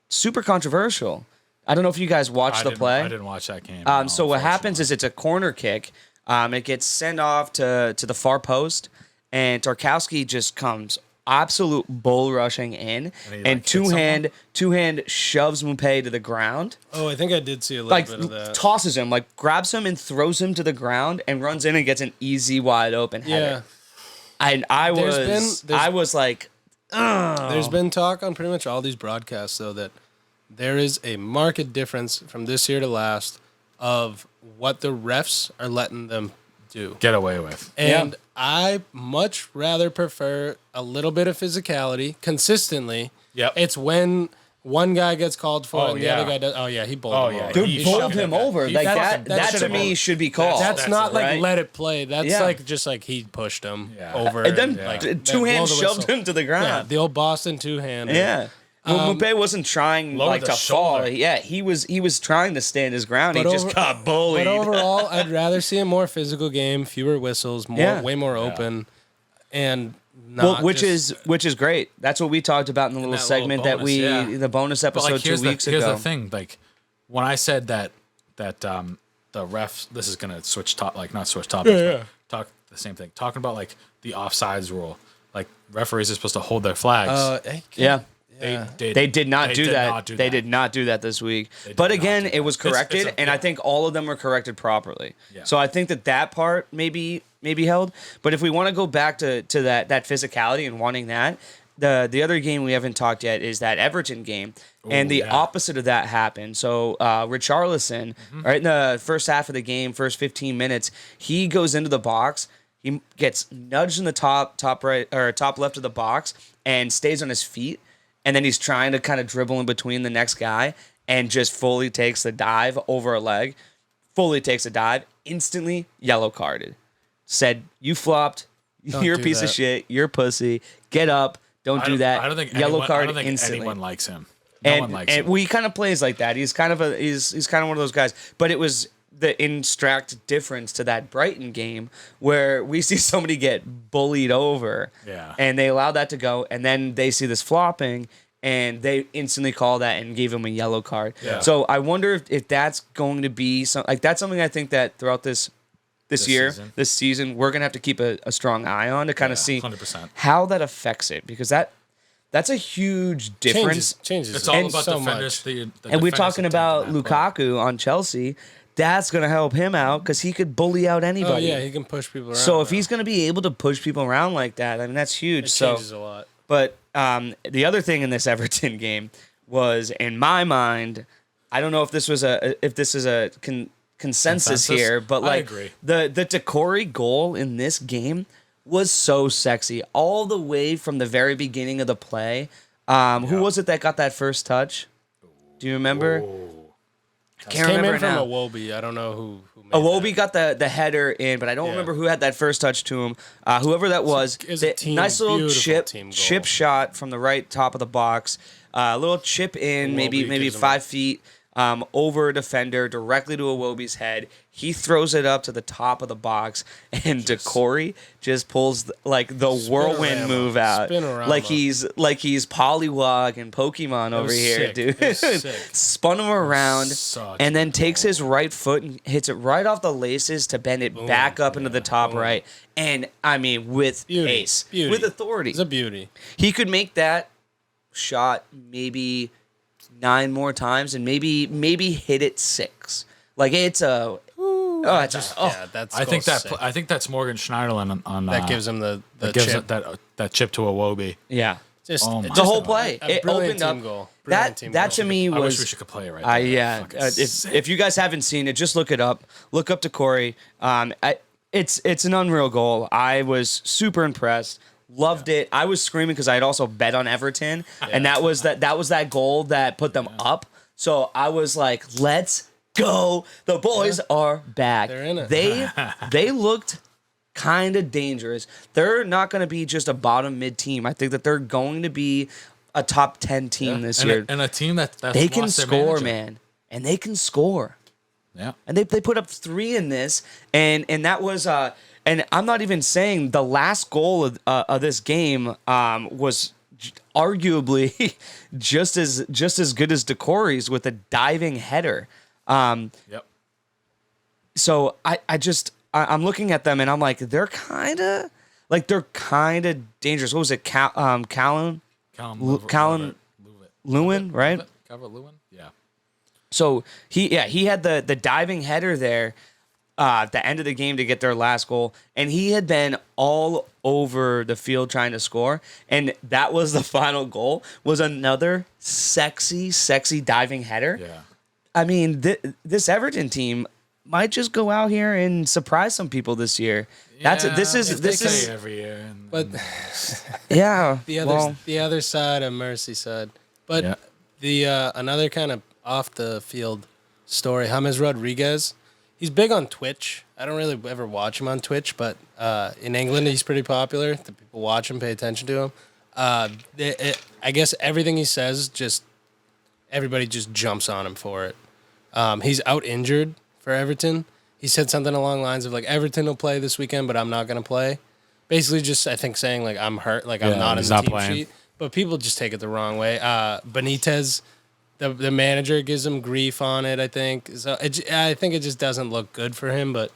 Super controversial. I don't know if you guys watched the play. I didn't watch that game. So what happens is it's a corner kick. It gets sent off to the far post, and Tarkowski just comes absolute bull rushing in, he, like, and hit two hand shoves Mbappé to the ground, Oh, I think I did see a little like bit of that. tosses him, like grabs him and throws him to the ground, and runs in and gets an easy wide open header. Yeah. And I There's was like, There's been talk on pretty much all these broadcasts, though, that there is a marked difference from this year to last of what the refs are letting them do. get away with. And I much rather prefer a little bit of physicality consistently. Yep. It's when one guy gets called for Oh, and the yeah. other guy does. Oh, yeah, he bowled Oh, him yeah. over. dude, He bowled shoved him that guy. over. He- Like that that to should've me been- should be called. That's not like right? let it play. That's Yeah. like just like he pushed him Yeah. over. And then like, two hands blow the shoved whistle. him to the Yeah, ground. the old Boston two-hander. Yeah. Well, Mbappé wasn't trying Lowered like the to fall. shoulder. Yeah, he was trying to stand his ground. He But just got bullied. But overall, I'd rather see a more physical game, fewer whistles, way more open, and not which is great. That's what we talked about in the little that segment little that we bonus, yeah. the bonus But episode like, 2 here's weeks here's ago. the thing. Like when I said that the refs, this is gonna switch top, like not switch topics, but talk the same thing. Talking about like the offsides rule. Like referees are supposed to hold their flags. Yeah. They They did not do that. not do They that. did not do that this week. did But not again, do it was that. It's corrected, a- and I think all of them were corrected properly. Yeah. So I think that part maybe held. But if we want to go back to that physicality and wanting that, the other game we haven't talked yet is that Everton game, and the yeah. opposite of that happened. So Richarlison, right in the first half of the game, first 15 minutes, he goes into the box. He gets nudged in the top right or top left of the box and stays on his feet. And then he's trying to kind of dribble in between the next guy and just fully takes the dive over a leg. Fully takes a dive. Instantly yellow carded. Said, you flopped. You're a do piece of that. shit. You're a pussy. Get up. Don't do that. I don't think yellow anyone, card I don't think instantly. anyone likes him. No and one likes and him. well, he kind of plays like that. He's kind of he's kind of one of those guys. But it was the instruct difference to that Brighton game where we see somebody get bullied over. Yeah. And they allow that to go, and then they see this flopping, and they instantly call that and gave him a yellow card. Yeah. So I wonder if that's going to be some like that's something I think that throughout this this season, we're gonna have to keep a strong eye on to kind of see 100%. how that affects it, because that's a huge difference. Changes. It's all and about so defenders. much. And we're talking about Lukaku on Chelsea. That's going to help him out because he could bully out anybody. Oh, yeah, he can push people around. So if he's going to be able to push people around like that, I mean, that's huge. It changes a lot. But the other thing in this Everton game was, in my mind, I don't know if this is a consensus here, but I agree. the Decore goal in this game was so sexy all the way from the very beginning of the play. Who was it that got that first touch? Do you remember? I can't remember from now. Iwobi. I don't know who made Iwobi got the header in, but I don't remember who had that first touch to him. Whoever that was, nice little chip shot from the right top of the box. A little chip in, maybe 5 feet over a defender directly to Iwobi's head. He throws it up to the top of the box, and Decore just pulls like the whirlwind move out, like he's Poliwag and Pokemon over here, sick. dude. Spun him around, and then takes his right foot and hits it right off the laces to bend it back up into the top right. And I mean, with pace, with authority, it's a beauty. He could make that shot maybe 9 more times and maybe hit it 6. Like it's a. I think that's Morgan Schneiderlin on that gives him the gives chip. that chip to Iwobi. Yeah. Just the whole play. It opened up. Goal. That to me was. I wish we could play it right there. If you guys haven't seen it, just look it up. Look up Decore. It's an unreal goal. I was super impressed. Loved it. I was screaming because I had also bet on Everton, and that was that goal that put them up. So I was like, let's go. The boys are back. They're in it. They looked kind of dangerous. They're not going to be just a bottom mid team. I think that they're going to be a top 10 team this year. And a team that's they can lost their score, manager. man. And they can score. Yeah. And they put up 3 in this, and that was and I'm not even saying the last goal of this game was arguably just as good as Decore's with a diving header. Yep. So I'm looking at them and I'm like, they're kind of dangerous. What was it? Callum Lewin, right? Calvert Lewin. Yeah. So he had the diving header there at the end of the game to get their last goal, and he had been all over the field trying to score, and that was the final goal. Was another sexy diving header. Yeah. I mean, this Everton team might just go out here and surprise some people this year. This is every year. But yeah, the other side of Merseyside. But the another kind of off the field story, James Rodriguez. He's big on Twitch. I don't really ever watch him on Twitch, but in England he's pretty popular. The people watch him, pay attention to him. I guess everything he says, everybody just jumps on him for it. He's out injured for Everton. He said something along the lines of like, Everton will play this weekend, but I'm not going to play. Basically just, I think, saying like, I'm hurt, like I'm not in the team sheet. But people just take it the wrong way. Benitez, the manager, gives him grief on it, I think. So I think it just doesn't look good for him. But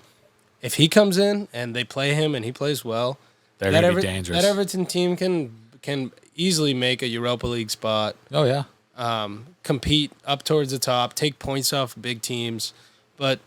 if he comes in and they play him and he plays well, they're going to be dangerous. That Everton team can easily make a Europa League spot. Oh, yeah. Compete up towards the top, take points off big teams. But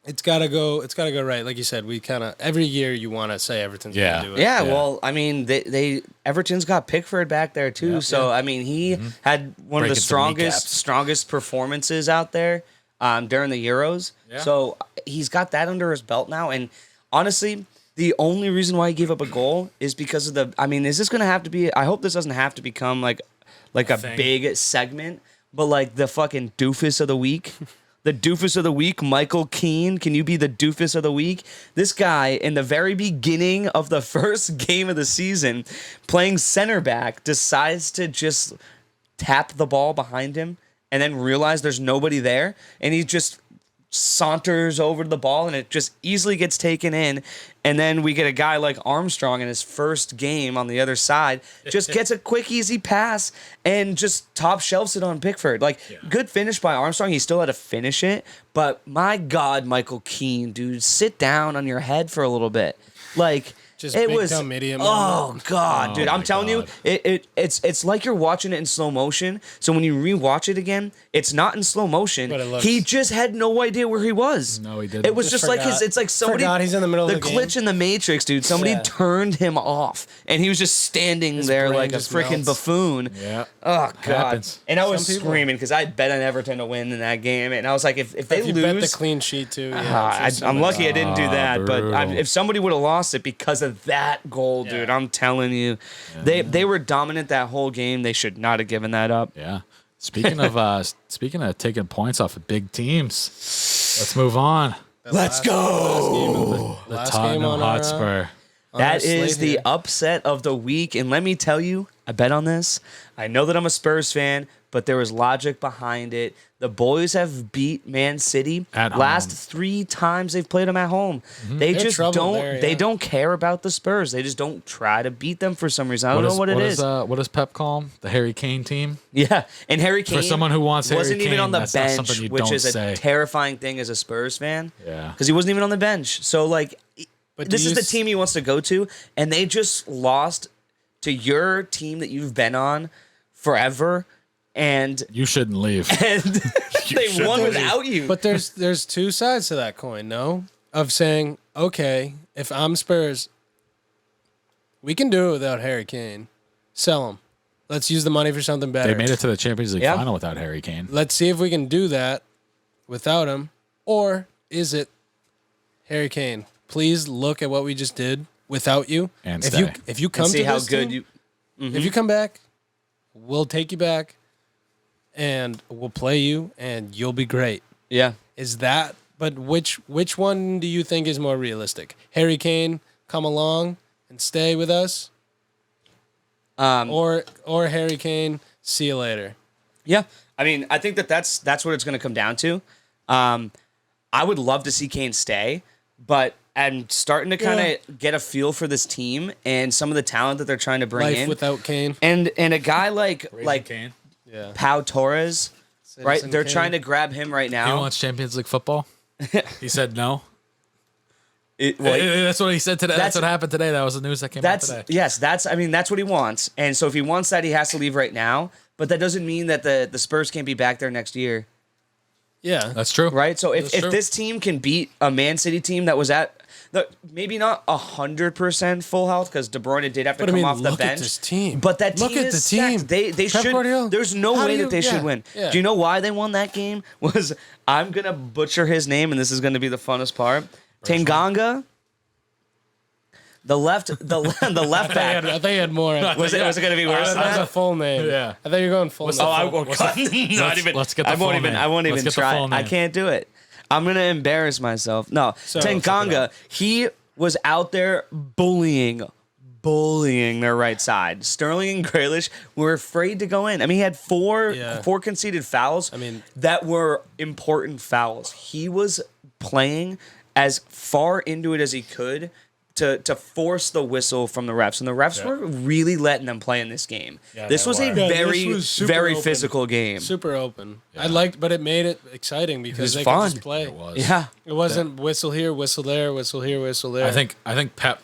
it's gotta go right. Like you said, we kinda every year you wanna say Everton's gonna do it. Yeah, well, I mean they Everton's got Pickford back there too. Yeah, so I mean he had one of the strongest performances out there during the Euros. Yeah. So he's got that under his belt now. And honestly, the only reason why he gave up a goal is because of is this gonna have to be, I hope this doesn't have to become like a big segment, but like the fucking doofus of the week. The doofus of the week, Michael Keane. Can you be the doofus of the week? This guy, in the very beginning of the first game of the season, playing center back, decides to just tap the ball behind him and then realize there's nobody there. And he just saunters over to the ball and it just easily gets taken in. And then we get a guy like Armstrong in his first game on the other side, just gets a quick, easy pass and just top shelves it on Pickford. Like, good finish by Armstrong. He still had to finish it. But my God, Michael Keane, dude, sit down on your head for a little bit. Like, Just it big was, toe medium. oh God, dude! I'm telling you, it's like you're watching it in slow motion. So when you rewatch it again, it's not in slow motion. But it looks- He just had no idea where he was. No, he didn't. It was just like forgot. it's like somebody. Forgot he's in the middle of the glitch game. in the Matrix, dude. Somebody Yeah. turned him off, and he was just standing there brain like a just freaking melts. buffoon. Yeah. Oh God! Happens. And I was Some people- screaming because I bet on Everton to win in that game, and I was like, if they If you lose, bet the clean sheet too, yeah, I'm lucky I didn't do that, but brutal. if somebody would have lost it because of that goal, dude, I'm telling you, they were dominant that whole game. They should not have given that up. Yeah. Speaking of taking points off of big teams, let's move on. Let's go. Last Tottenham game on our, Hotspur. on our That is slate the here. upset of the week, and let me tell you, I bet on this. I know that I'm a Spurs fan, but there was logic behind it. The boys have beat Man City At last home. 3 times they've played them at home. They They're just trouble don't. there, They yeah. don't care about the Spurs. They just don't try to beat them for some reason. I don't know what it is. What does Pep call him? The Harry Kane team? Yeah, and Harry Kane someone who wants Harry wasn't even Kane, on the that's not bench, something you which don't is a say. terrifying thing as a Spurs fan. Yeah. because he wasn't even on the bench. So like, But this do is you the team he wants to go to, and they just lost to your team that you've been on forever, and You shouldn't leave. they won without you. But there's two sides to that coin, no? Of saying, okay, if I'm Spurs, we can do it without Harry Kane. Sell him. Let's use the money for something better. They made it to the Champions League Yeah. final without Harry Kane. Let's see if we can do that without him. Or is it Harry Kane? Please look at what we just did without you. And if stay. you come and see to how this good team, you. if you come back, we'll take you back and we'll play you and you'll be great. Yeah, Is that? But which one do you think is more realistic? Harry Kane come along and stay with us, or Harry Kane see you later? yeah. I mean, I think that's what it's going to come down to. I would love to see Kane stay, but I'm starting to kind of get a feel for this team and some of the talent that they're trying to bring Life in. without Kane. And a guy like Kane. Yeah. Pau Torres, right? Citizen They're Kane. trying to grab him right He now. wants Champions League football. He said no. Well, That's what he said today. That's That's- what happened today. That was the news that came out that's today. yes, that's what he wants. And so if he wants that, he has to leave right now. But that doesn't mean that the Spurs can't be back there next year, Yeah. That's true. right? So if That's true. this team can beat a Man City team that was at maybe not 100% full health because De Bruyne did have to But I come mean, off the look at bench. this team. But that Look team at is the stacked. team. They Pep should. Guardiola. There's no How way do that they you- should yeah, win. yeah. Do you know why they won that game? Was I'm gonna butcher his name, and this is gonna be the funnest part. Tanganga. The left back. I thought you had more. Was it going to be worse than That's a that? full name. Yeah. I thought you were going full name. Oh, I full- won't. what's the- Not even. let's get the I won't full even. name. I won't Let's even get the try. full I name. can't do it. I'm gonna embarrass myself. No, So- Tanganga. He was out there bullying their right side. Sterling and Grealish were afraid to go in. I mean, he had four conceded fouls. I mean- that were important fouls. He was playing as far into it as he could to force the whistle from the refs, and the refs were really letting them play in this game. This they was a were. very, this was super very open. physical game. Super open. I liked, but it made it exciting because was they fun. could just play. It was. Yeah, It wasn't whistle here, whistle there, whistle here, whistle there. I think Pep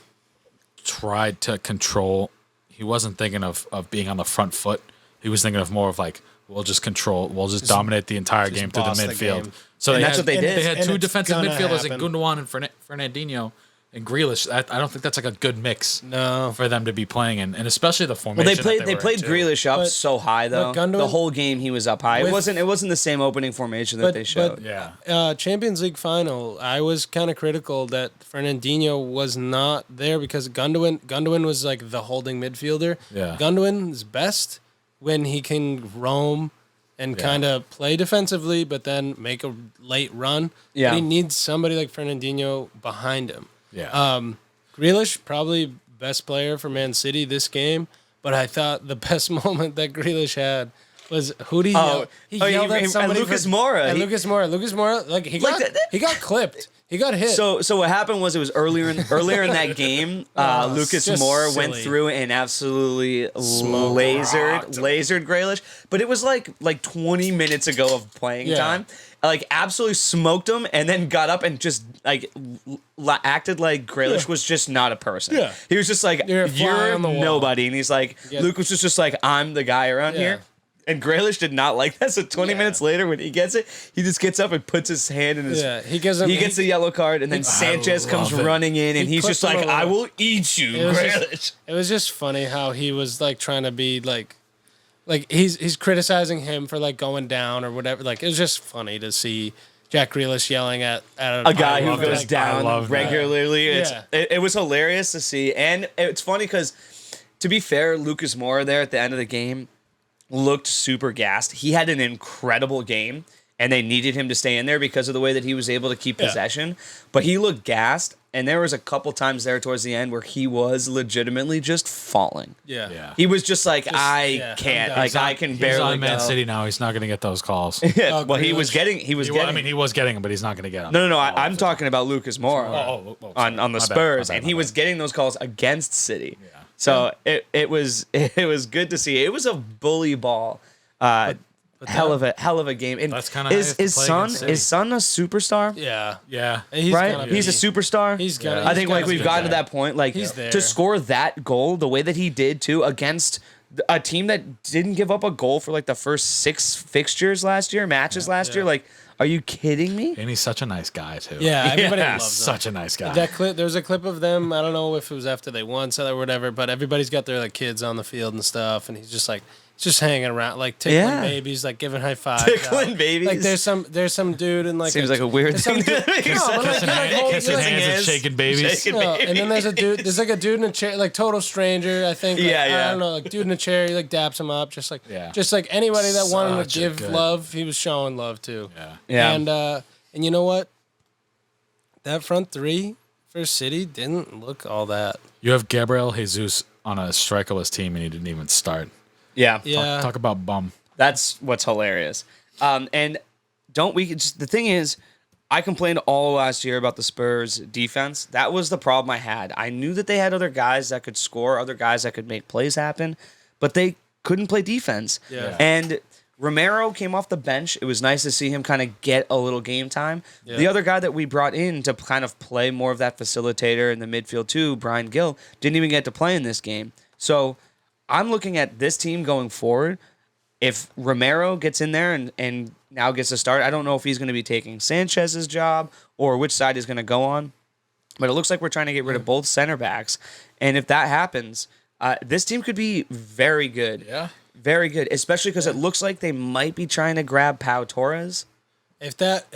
tried to control. He wasn't thinking of being on the front foot. He was thinking of more of like, we'll just dominate the entire game through the boss the midfield. game. So And they that's had, what they did. They had And two it's defensive gonna midfielders in happen. Gundogan and Fernandinho and Grealish. I don't think that's like a good mix No. for them to be playing in, and especially the formation. well, that they were played in, too. Grealish up But- so high though. but Gundogan- The whole game he was up high. It With- wasn't the same opening formation that they showed. Yeah. Champions League final, I was kind of critical that Fernandinho was not there because Gundogan was like the holding midfielder. Yeah. Gundogan's best when he can roam and kind of play defensively, but then make a late run. Yeah. But he needs somebody like Fernandinho behind him. Yeah. Grealish, probably best player for Man City this game, but I thought the best moment that Grealish had was who did he yell? He yelled at somebody. Lucas Moura. Lucas Moura, like he got clipped. He got hit. So what happened was it was earlier in that game. Lucas Moura went silly. through and absolutely lasered Grealish, but it was like 20 minutes ago of playing time. Like absolutely smoked him, and then got up and just like acted like Grealish was just not a person. Yeah. He was just like, you're nobody, and he's like, Lucas was just like, I'm the guy around here. And Grealish did not like that. So 20 minutes later, when he gets it, he just gets up and puts his hand in his. Yeah, he gets the yellow card, and then Sanchez comes running in, and he's just like, "I will eat you, Grealish." It was just funny how he was like trying to be like he's criticizing him for like going down or whatever. Like it was just funny to see Jack Grealish yelling at a guy who goes down regularly. That. It was hilarious to see, and it's funny because, to be fair, Lucas Moura there at the end of the game looked super gassed. He had an incredible game, and they needed him to stay in there because of the way that he was able to keep possession. But he looked gassed, and there was a couple times there towards the end where he was legitimately just falling. Yeah. He was just like, I can't. Like, I can barely He's on Man go. City now. He's not going to get those calls. Well, he was getting. I mean, he was getting them, but he's not going to get them. No. I'm talking about Lucas Moura on the Spurs, and he was getting those calls against City. Yeah. So it was good to see. It was a bully ball. Hell of a game. And that's kind of is Son a superstar? Yeah. He's a superstar. He's gonna. I think like we've gotten to that point. Like to score that goal the way that he did too against a team that didn't give up a goal for like the first 6 fixtures last year, last year. Like, are you kidding me? And he's such a nice guy too. Yeah, everybody loves him. Such a nice guy. That clip, there was a clip of them. I don't know if it was after they won or whatever, but everybody's got their like kids on the field and stuff, and he's just like. Just hanging around, like tickling babies, like giving high fives. Tickling babies. Like there's some dude in like seems like a weird thing. Kissing hands and shaking babies. And then there's like a dude in a chair, like total stranger. I think. Like, I don't know, like dude in a chair. He like daps him up, just like anybody that wanted to give love, he was showing love too. Yeah. And you know what? That front three for City didn't look all that. You have Gabriel Jesus on a strikerless team, and he didn't even start. Yeah. Talk about bum. That's what's hilarious. And the thing is, I complained all last year about the Spurs defense. That was the problem I had. I knew that they had other guys that could score, other guys that could make plays happen, but they couldn't play defense. Yeah. And Romero came off the bench. It was nice to see him kind of get a little game time. Yeah. The other guy that we brought in to kind of play more of that facilitator in the midfield too, Brian Gill, didn't even get to play in this game. So I'm looking at this team going forward. If Romero gets in there and now gets a start, I don't know if he's going to be taking Sanchez's job or which side he's going to go on. But it looks like we're trying to get rid of both center backs. And if that happens, this team could be very good. Yeah. Very good, especially because it looks like they might be trying to grab Pau Torres. If that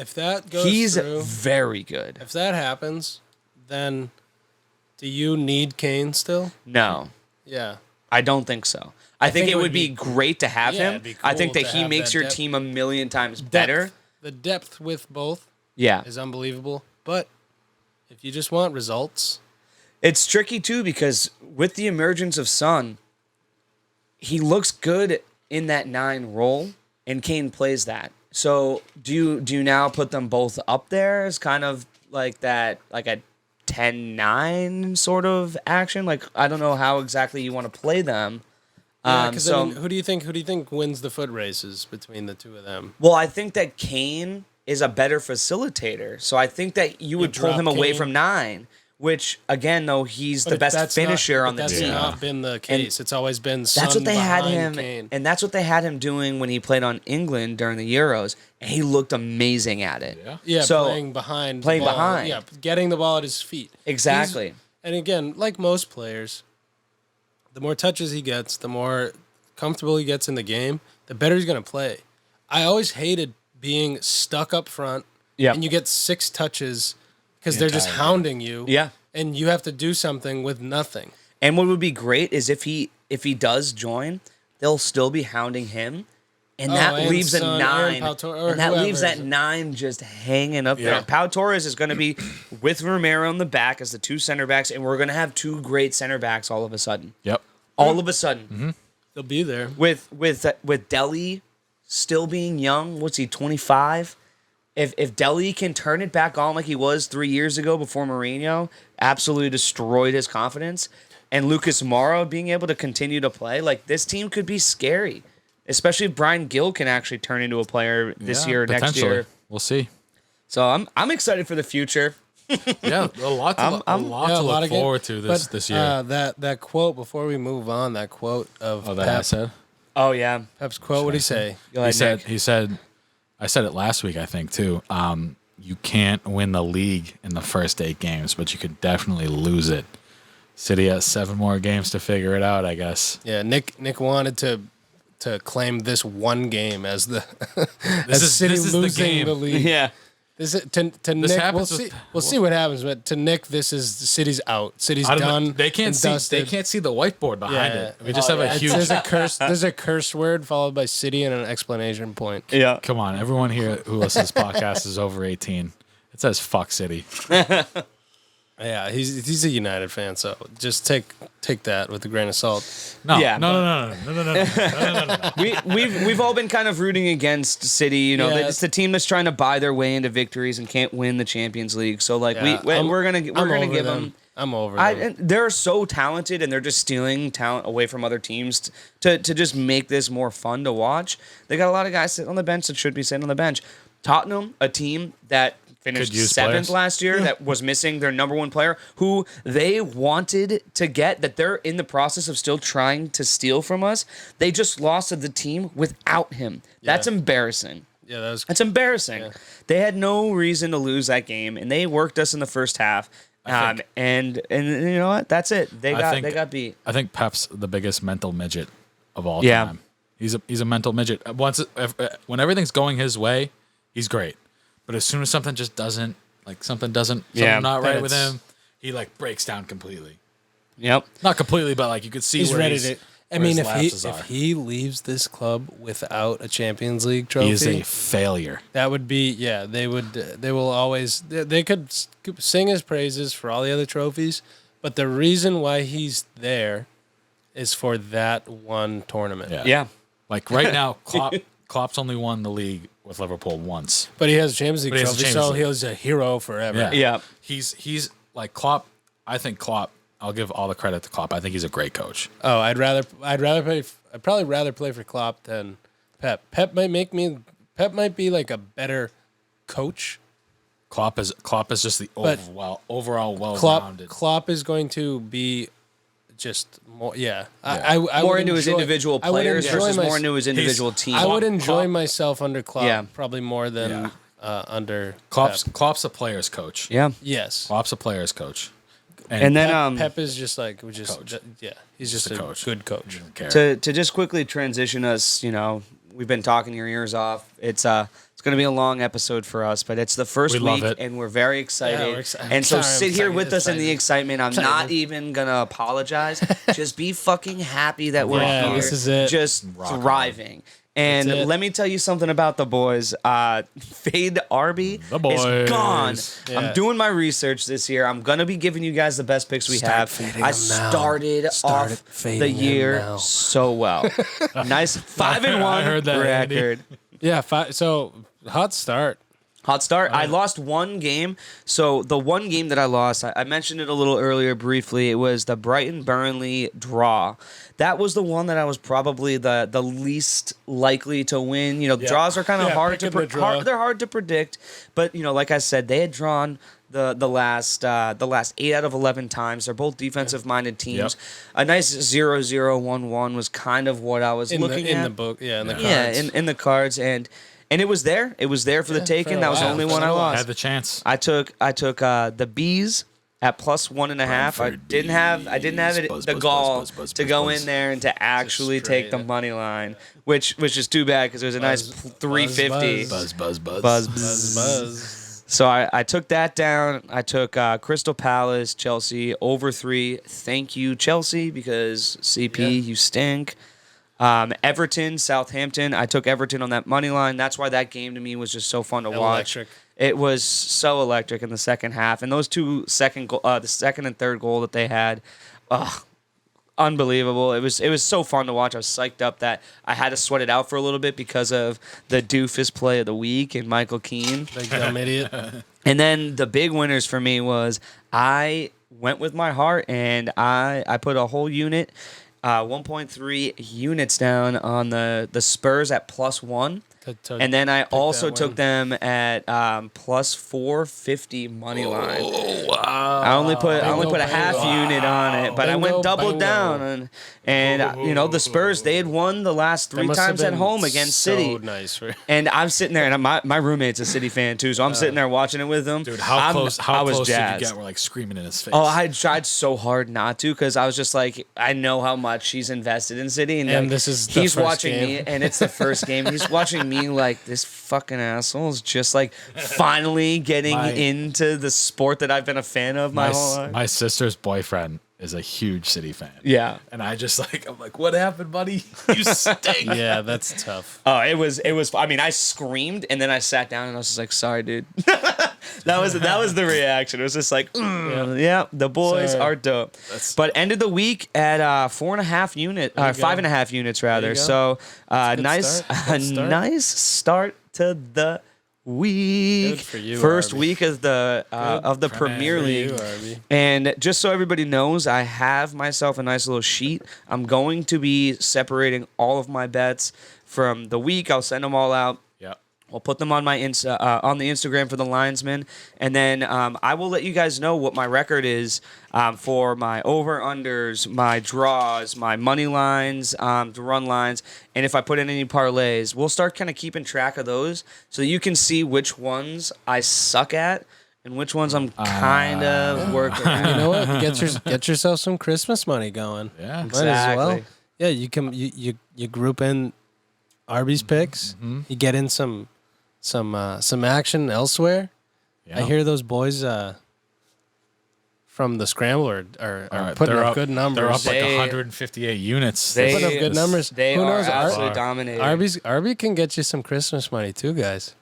goes he's through, very good. If that happens, then do you need Kane still? No. Yeah. I don't think so. I think it would be great to have him. Cool. I think that he makes your team a million times better. The depth with both is unbelievable. But if you just want results. It's tricky too because with the emergence of Son, he looks good in that 9 role, and Kane plays that. So do you now put them both up there as kind of like that, like a 10-9 sort of action? Like, I don't know how exactly you want to play them. Yeah, because who do you think wins the foot races between the two of them? Well, I think that Kane is a better facilitator, so I think that you would pull him away from 9. Which again, though, he's the best finisher on the team. That's not been the case. It's always been Son that's what they had him, Kane. And that's what they had him doing when he played on England during the Euros, and he looked amazing at it. Yeah, so, playing behind, yeah, getting the ball at his feet. Exactly. And again, like most players, the more touches he gets, the more comfortable he gets in the game, the better he's going to play. I always hated being stuck up front, and you get 6 touches. Because they're just hounding you. Yeah. And you have to do something with nothing. And what would be great is if he does join, they'll still be hounding him. And that leaves a 9. And that leaves that 9 just hanging up there. Pau Torres is going to be with Romero in the back as the 2 center backs, and we're going to have 2 great center backs all of a sudden. Yep. All of a sudden. Mm-hmm. They'll be there. With Delhi still being young, what's he, 25? If Delhi can turn it back on like he was 3 years ago before Mourinho absolutely destroyed his confidence, and Lucas Moura being able to continue to play, like this team could be scary. Especially if Brian Gill can actually turn into a player this year, next year. We'll see. So I'm excited for the future. Yeah, a lot to look forward to this year. That quote, before we move on, that quote of That Pep. I said? Oh yeah, Pep's quote. What did he say? Go ahead, Nick. He said, I said it last week, I think, too. You can't win the league in the first 8 games, but you could definitely lose it. City has 7 more games to figure it out, I guess. Yeah, Nick wanted to claim this one game as the City this is the losing game. the league. Yeah. This is, to Nick, we'll see what happens, but to Nick, this is the City's out. City's done. They can't see. They can't see the whiteboard behind it. We just have a huge. There's a curse word followed by City and an exclamation point. Yeah. Come on, everyone here who listens to this podcast is over 18. It says "fuck City." Yeah, he's a United fan, so just take that with a grain of salt. No, Yeah. no. We've all been kind of rooting against City. You know, Yeah. it's the team that's trying to buy their way into victories and can't win the Champions League. So like Yeah, we're gonna give them. I'm over them. And they're so talented, and they're just stealing talent away from other teams to just make this more fun to watch. They got a lot of guys sitting on the bench that should be sitting on the bench. Tottenham, a team that finished 7th last year, that was missing their number 1 player, who they wanted to get, that they're in the process of still trying to steal from us. They just lost to the team without him. That's embarrassing. Yeah, That's embarrassing. Yeah. They had no reason to lose that game, and they worked us in the first half. And you know what? That's it. They got beat. I think Pep's the biggest mental midget of all time. He's a mental midget. When everything's going his way, he's great. But as soon as something just doesn't, something not right with him, he breaks down completely. Yep. Not completely, but you could see he's where ready he's, to. I where mean, his if he leaves this club without a Champions League trophy, he is a failure. That would be They would. They will always. They could sing his praises for all the other trophies, but the reason why he's there is for that one tournament. Yeah. Right now, Klopp's only won the league with Liverpool once. But he has a Champions League trophy, so he's a hero forever. Yeah. He's like Klopp. I think Klopp. I'll give all the credit to Klopp. I think he's a great coach. Oh, I'd probably rather play for Klopp than Pep. Pep might be a better coach. Klopp is just the overall well-rounded. Klopp is going to be just more. Yeah, more into his individual players versus more into his individual team. I would enjoy myself under Klopp probably more than under Klopp's a player's coach. Yeah. Yes. Klopp's a player's coach. And then Pep is just he's just a coach. Good coach. To just quickly transition us, we've been talking your ears off. It's going to be a long episode for us, but it's the first week, and we're very excited. Yeah, we're excited. And so sit here with us in the excitement. I'm not even going to apologize. Just be fucking happy that we're here. This is it. Just thriving. And let me tell you something about the boys. Fade Arby is gone. Yeah. I'm doing my research this year. I'm going to be giving you guys the best picks we have. I started off the year so well. Nice 5-1 record. Yeah, so hot start. Hot start. I lost one game. So the one game that I lost, I mentioned it a little earlier briefly. It was the Brighton Burnley draw. That was the one that I was probably the least likely to win. Draws are kind of hard to they're hard to predict. But like I said, they had drawn the last 8 out of 11 times. They're both defensive minded teams. Yep. A nice 0-0, 1-1 was kind of what I was looking at in the book. Yeah, in the cards. In the cards and it was there. It was there for the taking. That was the only one I lost. Had the chance. I took the Bees at +1.5. I didn't have the gall to go in there and to actually take the money line, which is too bad because it was a nice 350. Buzz. So I took that down. I took Crystal Palace, Chelsea over 3. Thank you, Chelsea, because CP you stink. Everton, Southampton. I took Everton on that money line. That's why that game to me was just so fun to watch. It was so electric in the second half, and those two the second and third goal that they had, unbelievable. It was so fun to watch. I was psyched up that I had to sweat it out for a little bit because of the doofus play of the week and Michael Keane. Big dumb idiot. And then the big winners for me was I went with my heart and I put a whole unit, 1.3 units down on the Spurs at +1. And then I also took them at plus 450 money line. Oh, wow. I only put a half bingo. unit on it, but I went double down. And you know, the Spurs, they had won the last 3 times at home against City. Nice. And I'm sitting there, and my roommate's a City fan too, so I'm sitting there watching it with him. Dude, how close did you jazzed. get? We're like screaming in his face. Oh, I tried so hard not to because I was just like, I know how much he's invested in City, and like, this is the he's first watching game. me, and it's the first game. He's watching me like this fucking asshole is just like finally getting into the sport that I've been a fan of my whole life. My sister's boyfriend is a huge City fan. Yeah. And I'm like, what happened, buddy? You stink. Yeah, that's tough. Oh, it was. I mean, I screamed and then I sat down and I was just like, "Sorry, dude." that was the reaction. It was just like, yeah, the boys are dope. But ended the week at 4.5 unit, 5.5 units rather. So nice start to the week. Good for you, First Arby. week of the Premier League. Arby. And just so everybody knows, I have myself a nice little sheet. I'm going to be separating all of my bets from the week. I'll send them all out. I'll put them on my on the Instagram for the Linesmen, and then I will let you guys know what my record is for my over-unders, my draws, my money lines, the run lines, and if I put in any parlays. We'll start kind of keeping track of those so you can see which ones I suck at and which ones I'm kind of working at. You know what? Get yourself some Christmas money going. Yeah, Might as well. exactly. Yeah, you group in Arby's picks. You get in some action elsewhere. Yeah. I hear those boys from the Scramble are putting up good numbers. They're up like 158 units. Putting up good numbers. They Who are knows? absolutely dominating. Arby can get you some Christmas money too, guys.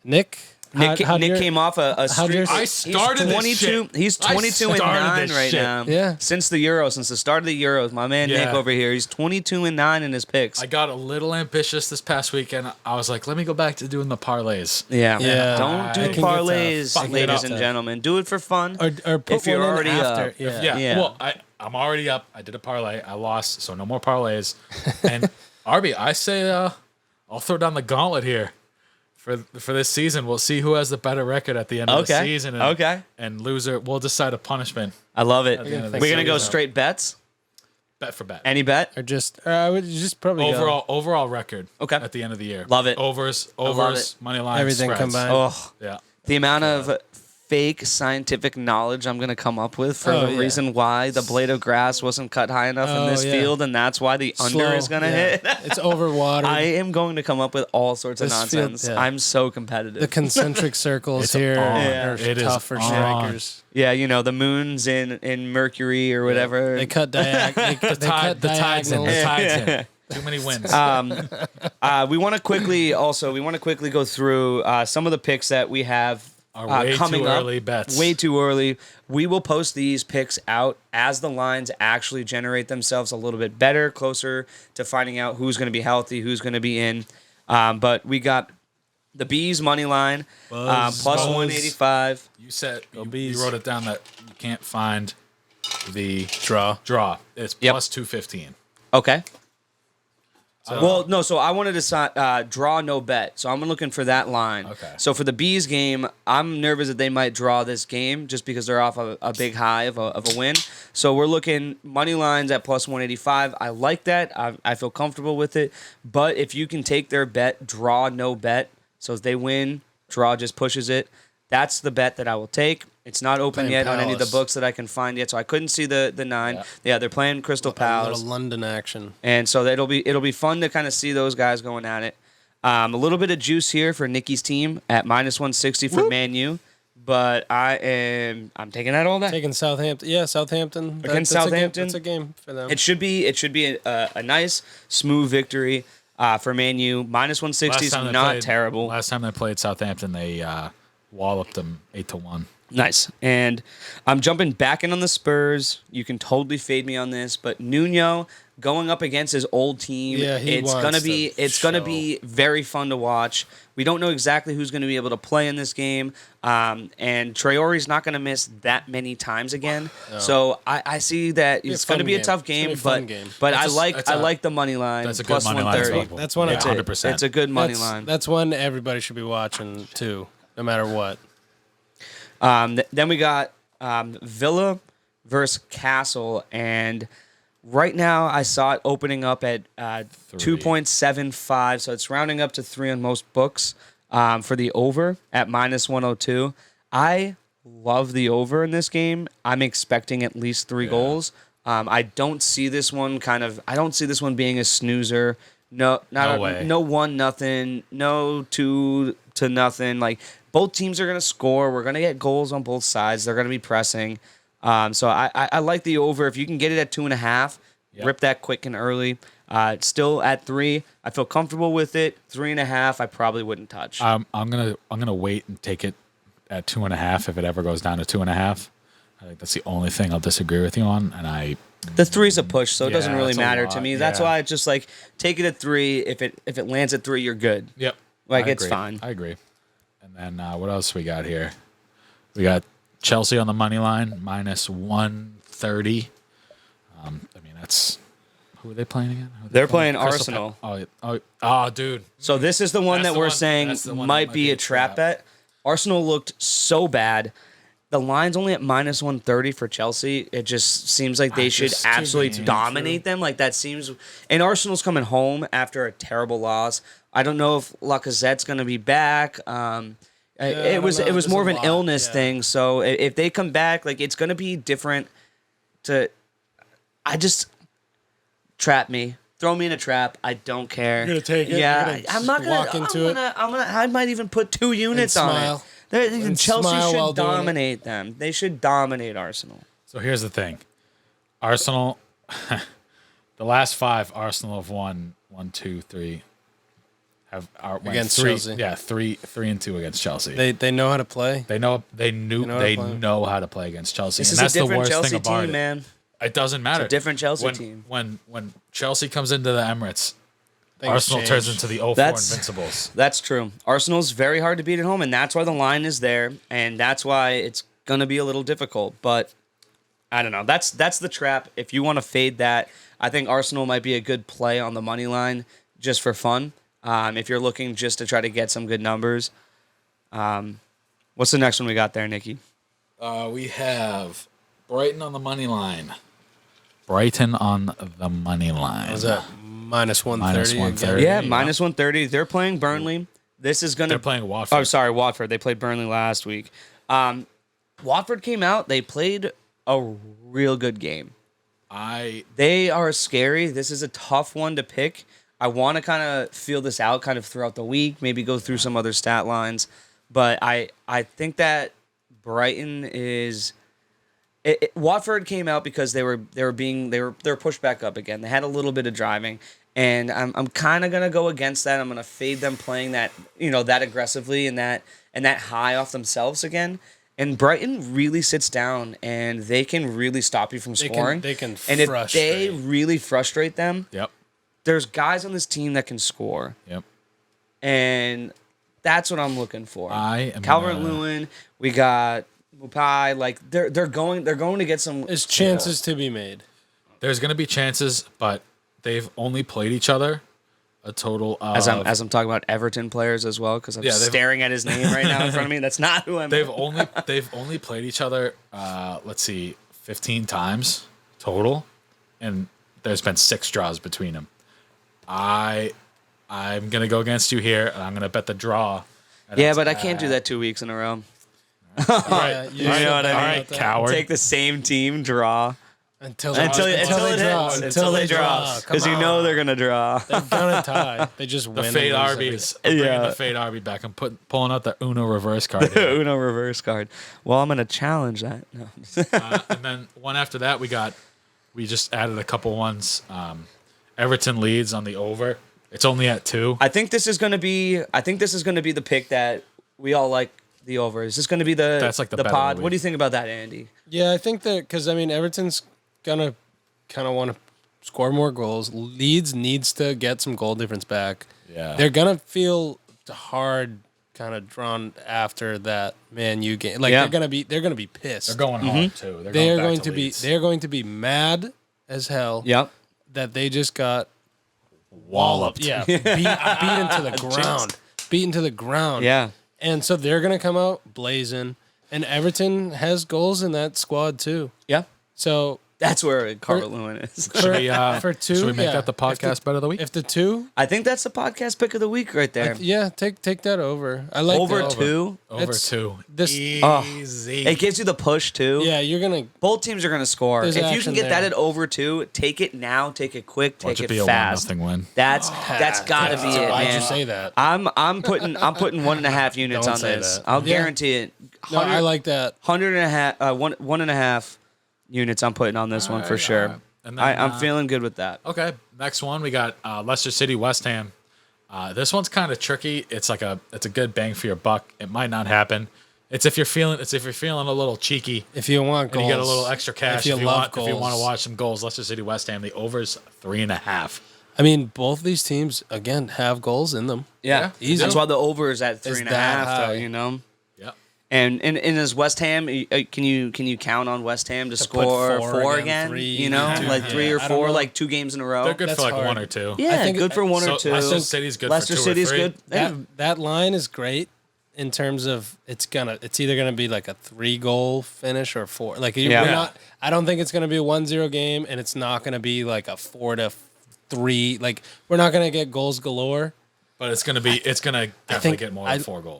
Nick Nick came off a streak. I started he's 22, this shit. He's 22 and 9 right now. Yeah. Since the start of the Euros. My man Nick over here, he's 22 and 9 in his picks. I got a little ambitious this past weekend. I was like, let me go back to doing the parlays. Yeah. Yeah. Don't do It can get parlays, tough. ladies and gentlemen. Do it for fun. Or put if you're one in already after. up. Yeah. Yeah. Well, I'm already up. I did a parlay. I lost, so no more parlays. And Arby, I say I'll throw down the gauntlet here. For this season, we'll see who has the better record at the end of the season. And loser, we'll decide a punishment. I love it. the end of the We're going to go season. straight bets? Bet for bet. Any bet? Or I would just probably go Overall record. Okay. At the end of the year. Love it. Overs, love it. money lines, everything spreads. combined. Oh, Yeah. the amount of fake scientific knowledge I'm going to come up with for Oh, the yeah. reason why the blade of grass wasn't cut high enough in Oh, this yeah. field, and that's why the under Slow, is going to yeah. hit. It's overwatered. I am going to come up with all sorts of This field, nonsense. yeah. I'm so competitive. the concentric circles here on. are It is tough for on. strikers. Yeah, you know, the moon's in Mercury or whatever. They cut diagonal. The tide's in. The tide's in. Too many wins. We want to quickly go through some of the picks that we have Our way coming too up. early bets. Way too early. We will post these picks out as the lines actually generate themselves a little bit better, closer to finding out who's going to be healthy, who's going to be in. But we got the Bees money line, plus 185. You said you wrote it down that you can't find the Draw. It's Yep. plus 215. Okay. So I wanted to draw no bet. So I'm looking for that line. Okay. So for the Bees game, I'm nervous that they might draw this game just because they're off a big high of a win. So we're looking money lines at plus 185. I like that. I feel comfortable with it. But if you can take their bet, draw no bet. So if they win, draw just pushes it. That's the bet that I will take. It's not open Playing yet on any of the Palace. books that I can find yet, so I couldn't see the 9. Yeah, they're playing Crystal A Palace. little London action. And so it'll be fun to kind of see those guys going at it. A little bit of juice here for Nikki's team at minus 160 for ManU, but I'm taking that all day. Taking Southampton. Yeah, Southampton. Against Southampton? That's a game for them. It should be a nice smooth victory for ManU. Minus 160 is not terrible. Last time they played Southampton, they walloped them 8-1. Nice. And I'm jumping back in on the Spurs. You can totally fade me on this, but Nuno going up against his old team, Yeah, it's gonna be very fun to watch. We don't know exactly who's going to be able to play in this game, and Traore's not going to miss that many times again. No. So I see that it's going to be a tough game, but I like the money line. That's a plus good money line. 130. That's one. 100%. It's a good money line. That's one everybody should be watching too, no matter what. Then we got Villa versus Castle, and right now I saw it opening up at 2.75, so it's rounding up to 3 on most books for the over at -102. I love the over in this game. I'm expecting at least 3 goals. I don't see this one being a snoozer. No way. No 1-0, no 2-0. Like, both teams are going to score. We're going to get goals on both sides. They're going to be pressing. So I like the over. If you can get it at 2.5, rip that quick and early. It's still at 3. I feel comfortable with it. 3.5, I probably wouldn't touch. I'm gonna wait and take it at 2.5 if it ever goes down to 2.5. I think that's the only thing I'll disagree with you on. And the 3's a push, so it doesn't really matter to me. That's why I just like take it at 3. If it lands at 3, you're good. Yep. It's fine. I agree. And then what else we got here? We got Chelsea on the money line, -130. I mean, that's... Who are they playing again? They're playing Arsenal. Oh, dude. So this is the one that we're saying might be a trap bet. Arsenal looked so bad. The line's only at -130 for Chelsea. It just seems like they should absolutely dominate them. Like, that seems... And Arsenal's coming home after a terrible loss. I don't know if Lacazette's going to be back. It was more of an illness thing. So if they come back, like, it's going to be different. Trap me. Throw me in a trap. I don't care. You're gonna take it. Yeah, I'm not gonna walk into it. I might even put 2 units on it. Chelsea should dominate them. They should dominate Arsenal. So here's the thing. Arsenal, the last 5 Arsenal have won 1, 2, 3. Against 3, Chelsea. Yeah, 3-2 against Chelsea. They know how to play. They know how to play against Chelsea. This and is that's a different the worst Chelsea thing about team, it. man. It doesn't matter. It's a different Chelsea team. When Chelsea comes into the Emirates, Arsenal turns into the 04 Invincibles. That's true. Arsenal's very hard to beat at home, and that's why the line is there, and that's why it's going to be a little difficult. But I don't know. That's the trap. If you want to fade that, I think Arsenal might be a good play on the money line just for fun. If you're looking just to try to get some good numbers. What's the next one we got there, Nikki? We have Brighton on the money line. Brighton on the money line. Was that -130? Yeah, -130. They're playing Burnley. They're playing Watford. Oh, sorry, Watford. They played Burnley last week. Watford came out. They played a real good game. They are scary. This is a tough one to pick. I want to kind of feel this out kind of throughout the week, maybe go through some other stat lines. But I think that Brighton is... Watford came out because they were pushed back up again. They had a little bit of driving, and I'm kind of gonna go against that. I'm gonna fade them playing that that aggressively and that high off themselves again. And Brighton really sits down, and they can really stop you from scoring. They can and if they really frustrate them, there's guys on this team that can score. Yep. And that's what I'm looking for. Calvert-Lewin. We got Mupai. Like they're going to get some. There's chances to be made. There's going to be chances, but they've only played each other a total of. As I'm talking about Everton players as well, because I'm staring at his name right now in front of me. That's not who I'm. They've only played each other. 15 times total, and there's been 6 draws between them. I'm gonna go against you here, and I'm gonna bet the draw. Yeah, but I can't do that 2 weeks in a row. All right, you know what I mean? All right, coward. Take the same team draw until they draw. Because they're gonna draw. They're gonna tie. They just win. The fade Arby's. Bringing the fade Arby back and pulling out the Uno reverse card. The Uno reverse card. Well, I'm gonna challenge that. No. And then one after that, we just added a couple ones. Everton Leeds on the over. It's only at 2. I think this is gonna be the pick that we all like the over? Is this going to be That's like the bet of the pod? week. What do you think about that, Andy? Yeah, I think that because Everton's gonna kind of want to score more goals. Leeds needs to get some goal difference back. Yeah. They're gonna feel hard, kind of drawn after that ManU game. Like Yeah. they're gonna be pissed. They're going home too. They are back going to be Leeds. they're going to be mad as hell. Yep. That they just got walloped. yeah beaten to the ground, beaten to the ground. Yeah. And so they're gonna come out blazing. And Everton has goals in that squad too. Yeah. So That's where Calvert-Lewin is. for two, Should we make yeah. that the podcast bet of the week? If the two, I think that's the podcast pick of the week right there. yeah, take that over. I like Over the 2. Over it's- 2. this- Easy. It gives you the push too. Yeah, you're gonna. Both teams are going to score. There's If you action can get that there. at over 2, take it now, take it quick, Watch take it it be a fast. 1-0 win. That's got to be it, Why'd man. you say that? I'm putting 1.5 units Don't on say this. that. I'll Yeah. guarantee it. No, I like that. 1.5 units I'm putting on this one for sure. alright. And then, I'm feeling good with that. Okay, next one we got Leicester City West Ham. This one's kind of tricky. It's a good bang for your buck. It might not happen. It's if you're feeling a little cheeky If you want and goals, you get a little extra cash. If you love if you want to goals. watch some goals, Leicester City West Ham. The over's 3.5. I mean, both these teams again have goals in them. Yeah, easy. That's why the over is at Is 3.5. that Though, high. you know. Yep. And as West Ham, can you count on West Ham to put score four 4 again, again? 3, You know, yeah. like 3 or I don't 4, know. like 2 games in a row. They're good That's for like hard. 1 or 2. Yeah, I think- good for 1 So or 2. Leicester City's good Leicester for 2 City's or 3. good. That line is great in terms of it's either gonna be like a 3-goal finish or 4. Like Yeah. we're not. I don't think it's gonna be a 1-0 game, and it's not gonna be like a 4-3. Like we're not gonna get goals galore. But it's gonna definitely get more than 4 goals.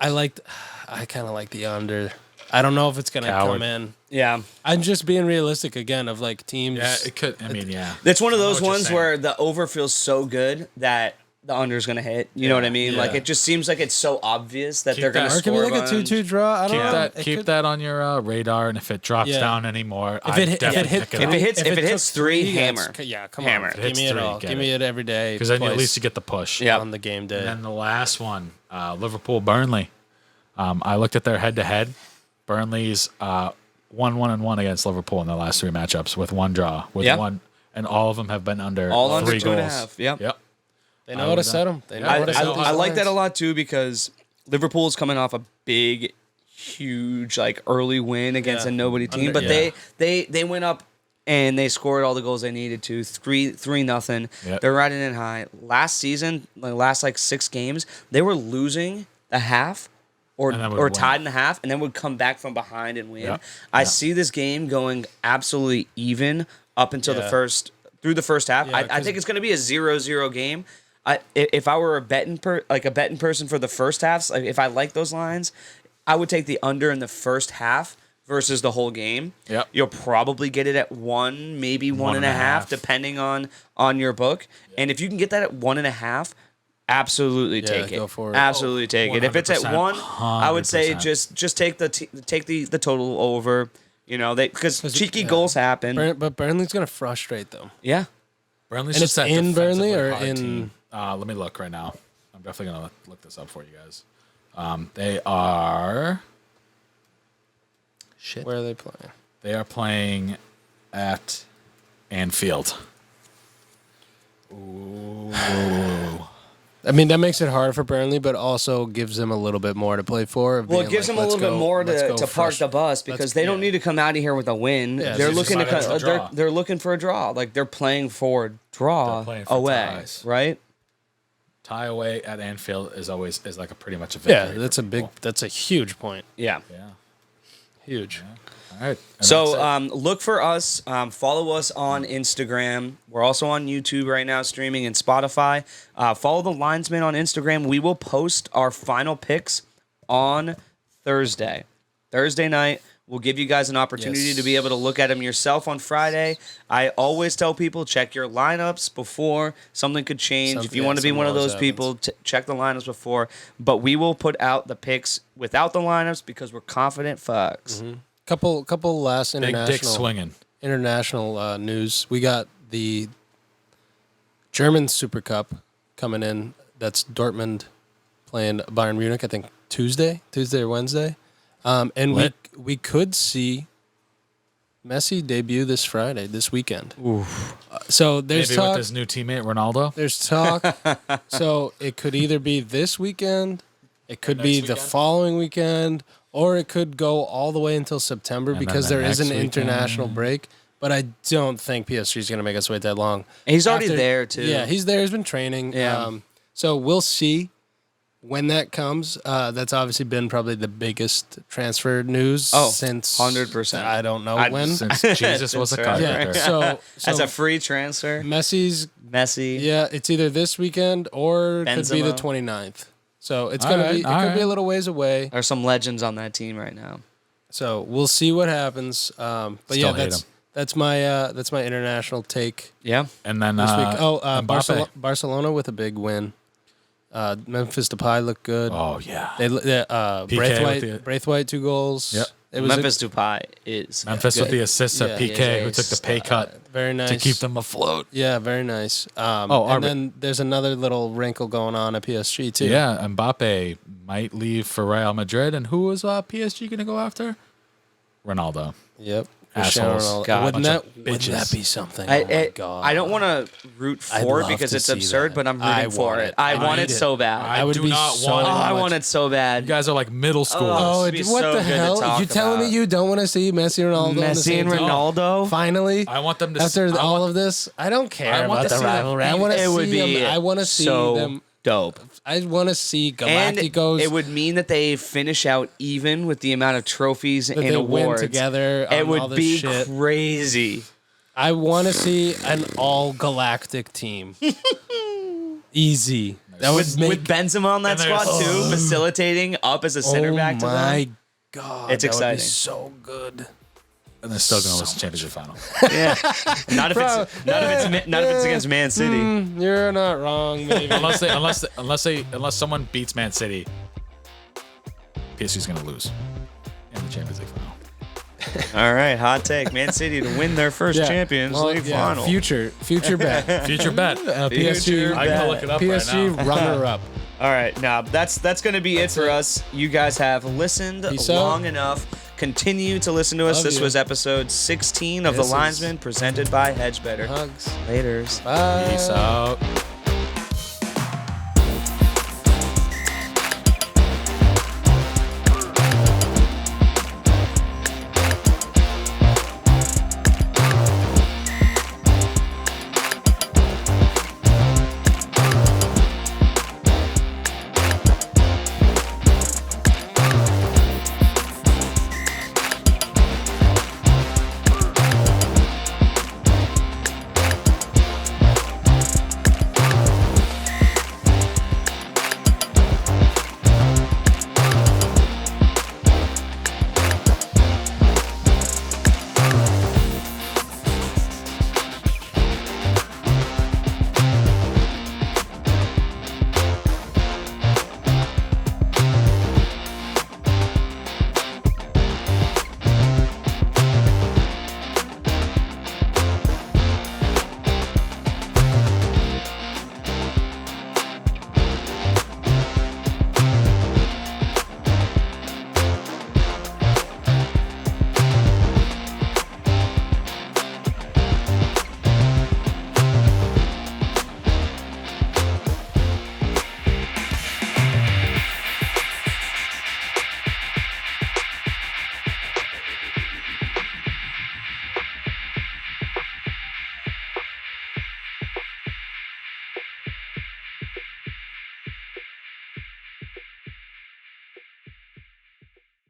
I kind of like the under. I don't know if it's gonna Coward. come in. Yeah. I'm just being realistic again of like teams. Yeah, it could. I mean, yeah. It's one of I know those what you're ones saying. where the over feels so good that the under is going to hit. You know what I mean? yeah. Like it just seems like it's so obvious that Keep they're going that- to Or it could be score. like a 2-2 draw. I don't Keep know. that It keep could- that on your radar, and if it drops Yeah. down anymore, If I'd it hit, definitely pick If it it hits- if if it took hits 3, that's- hammer. Yeah, come Hammer. on. If it Give hits me it 3, all. get Give it. me it every day. because then at twice least you get the push. Yeah. on the game day. And then the last one, Liverpool Burnley. I looked at their head to head. Burnley's 1-1 against Liverpool in their last 3 matchups with 1 draw, with Yeah. 1, and all of them have been under All under 3 2.5. goals. Yep. Yep. They know how to set them. They know how to set these I like that a lines. lot too because Liverpool is coming off a big, huge like early win against Yeah. a nobody team, Under- but yeah. they went up and they scored all the goals they needed to 3-0. Yep. They're riding in high. Last season, last 6 games, they were losing a half or And then would or win. tied in the half, and then would come back from behind and win. Yep. I Yep. see this game going absolutely even up until Yeah. through the first half. Yeah, I 'cause- think it's going to be a 0-0 game. If I were a betting person for the first halves, like if I like those lines, I would take the under in the first half versus the whole game. Yep. You'll probably get it at 1, maybe 1.5, 1.5. depending on your book. And if you can get that at 1.5, absolutely Yeah, take it. go for it. Absolutely take it. If it's at 100%, 1, I would say 100%. just take the total over. You know, because cheeky yeah. goals happen. But Burnley's gonna frustrate them. Yeah. Burnley's And just it's that in Burnley defensively or hard in- team. Let me look right now. I'm definitely gonna look this up for you guys. They are. Shit. Where are they playing? They are playing at Anfield. I mean, that makes it hard for Burnley, but also gives them a little bit more to play for. of Well, being it gives like, them a let's little bit go- more let's go to park the bus because let's- they don't yeah. need to come out of here with a win. Yeah, they're they looking to just decided to draw. they're looking for a draw. Like they're playing for draw They're playing for away, ties. right? Tie away at Anfield is like a pretty much a Yeah, victory. that's for a big. people. That's a huge point. Yeah. Yeah. Huge. All right. And So that's it. look for us. Follow us on Instagram. We're also on YouTube right now, streaming and Spotify. Follow the Linesmen on Instagram. We will post our final picks on Thursday. Thursday night. We'll give you guys an opportunity Yes. to be able to look at them yourself on Friday. I always tell people check your lineups before something could change. If you want to be something one of always those people, check the lineups before. But we will put out the picks without the lineups because we're confident fucks. Couple last Big dick international swinging. news. We got the German Super Cup coming in. That's Dortmund playing Bayern Munich. I think Tuesday or Wednesday. And Lit. we could see Messi debut this weekend. So there's Maybe talk. with his new teammate Ronaldo. There's talk. So it could either be this weekend, it could be next the weekend? following weekend, or it could go all the way until September And because then the there is an next international weekend. break. But I don't think PSG is going to make us wait that long. He's already there, too. Yeah, he's there. He's been training. Yeah. So we'll see when that comes. That's obviously been probably the biggest transfer news since 100%. I don't know when. Since Jesus was a Since, Yeah. carpenter. So As a free transfer, Messi's. Messi. Yeah, it's either this weekend or it could be the Benzema. 29th. So it's All gonna right, be. It all could be a right. little ways away. There are some legends on that team right now. So we'll see what happens. But Still hate yeah, him. that's my international take Yeah. And then this week. Mbappe. Barcelona with a big win. Memphis Depay looked good. Oh yeah. Braithwaite, Braithwaite 2 goals. Yep. It was Memphis Depay is Memphis with the assist at Yeah, PK, yeah, who took the pay cut very nice to keep them afloat. Yeah, very nice. Arbit. And then there's another little wrinkle going on at PSG too. Yeah, Mbappe might leave for Real Madrid, and who was PSG going to go after? Ronaldo. Yep. Assholes. Ronaldo. God, Wouldn't bunch that of wouldn't that bitches. be something? Oh my god. I don't want to root I'd for it love because to it's see absurd, that. but I'm I rooting for want it. it. I I want need it it. so bad. I would do be not so want Oh, it. I much. want it so bad. You guys are like middle school. Oh, Oh, It'd be what so the good to hell? talk You telling me about. you don't want to see Messi and Ronaldo? in the Messi same and team? Ronaldo. Finally, I want them to after I all want- of this, I don't care I want about to the see them rivalry. I beat- want to It would see be them. I want to see so them. dope. I want to see And Galacticos. it would mean that they finish out even with the amount of trophies that and they win awards. together. It all would this be shit. crazy. I want to see an all galactic team. Easy. That would With, make. with Benzema on that And there's- squad too, facilitating up as a center back to my them. god, It's that would exciting. be so good. And they're still going to lose the championship final. Yeah, not if it's against Man City. You're not wrong, maybe. unless someone beats Man City, PSG's going to lose in the Champions League final. All right, hot take: Man City to win their first Champions League final. Future bet. Future bet. PSG. I can look it up PSG right now. runner up. All right, now that's going to be it for us. You guys have listened Peace out. long enough. Continue to listen to us. Love This you. was episode 16 of This The is- Linesmen, presented by Hedgebetter. Hugs. Laters. Bye. Peace out.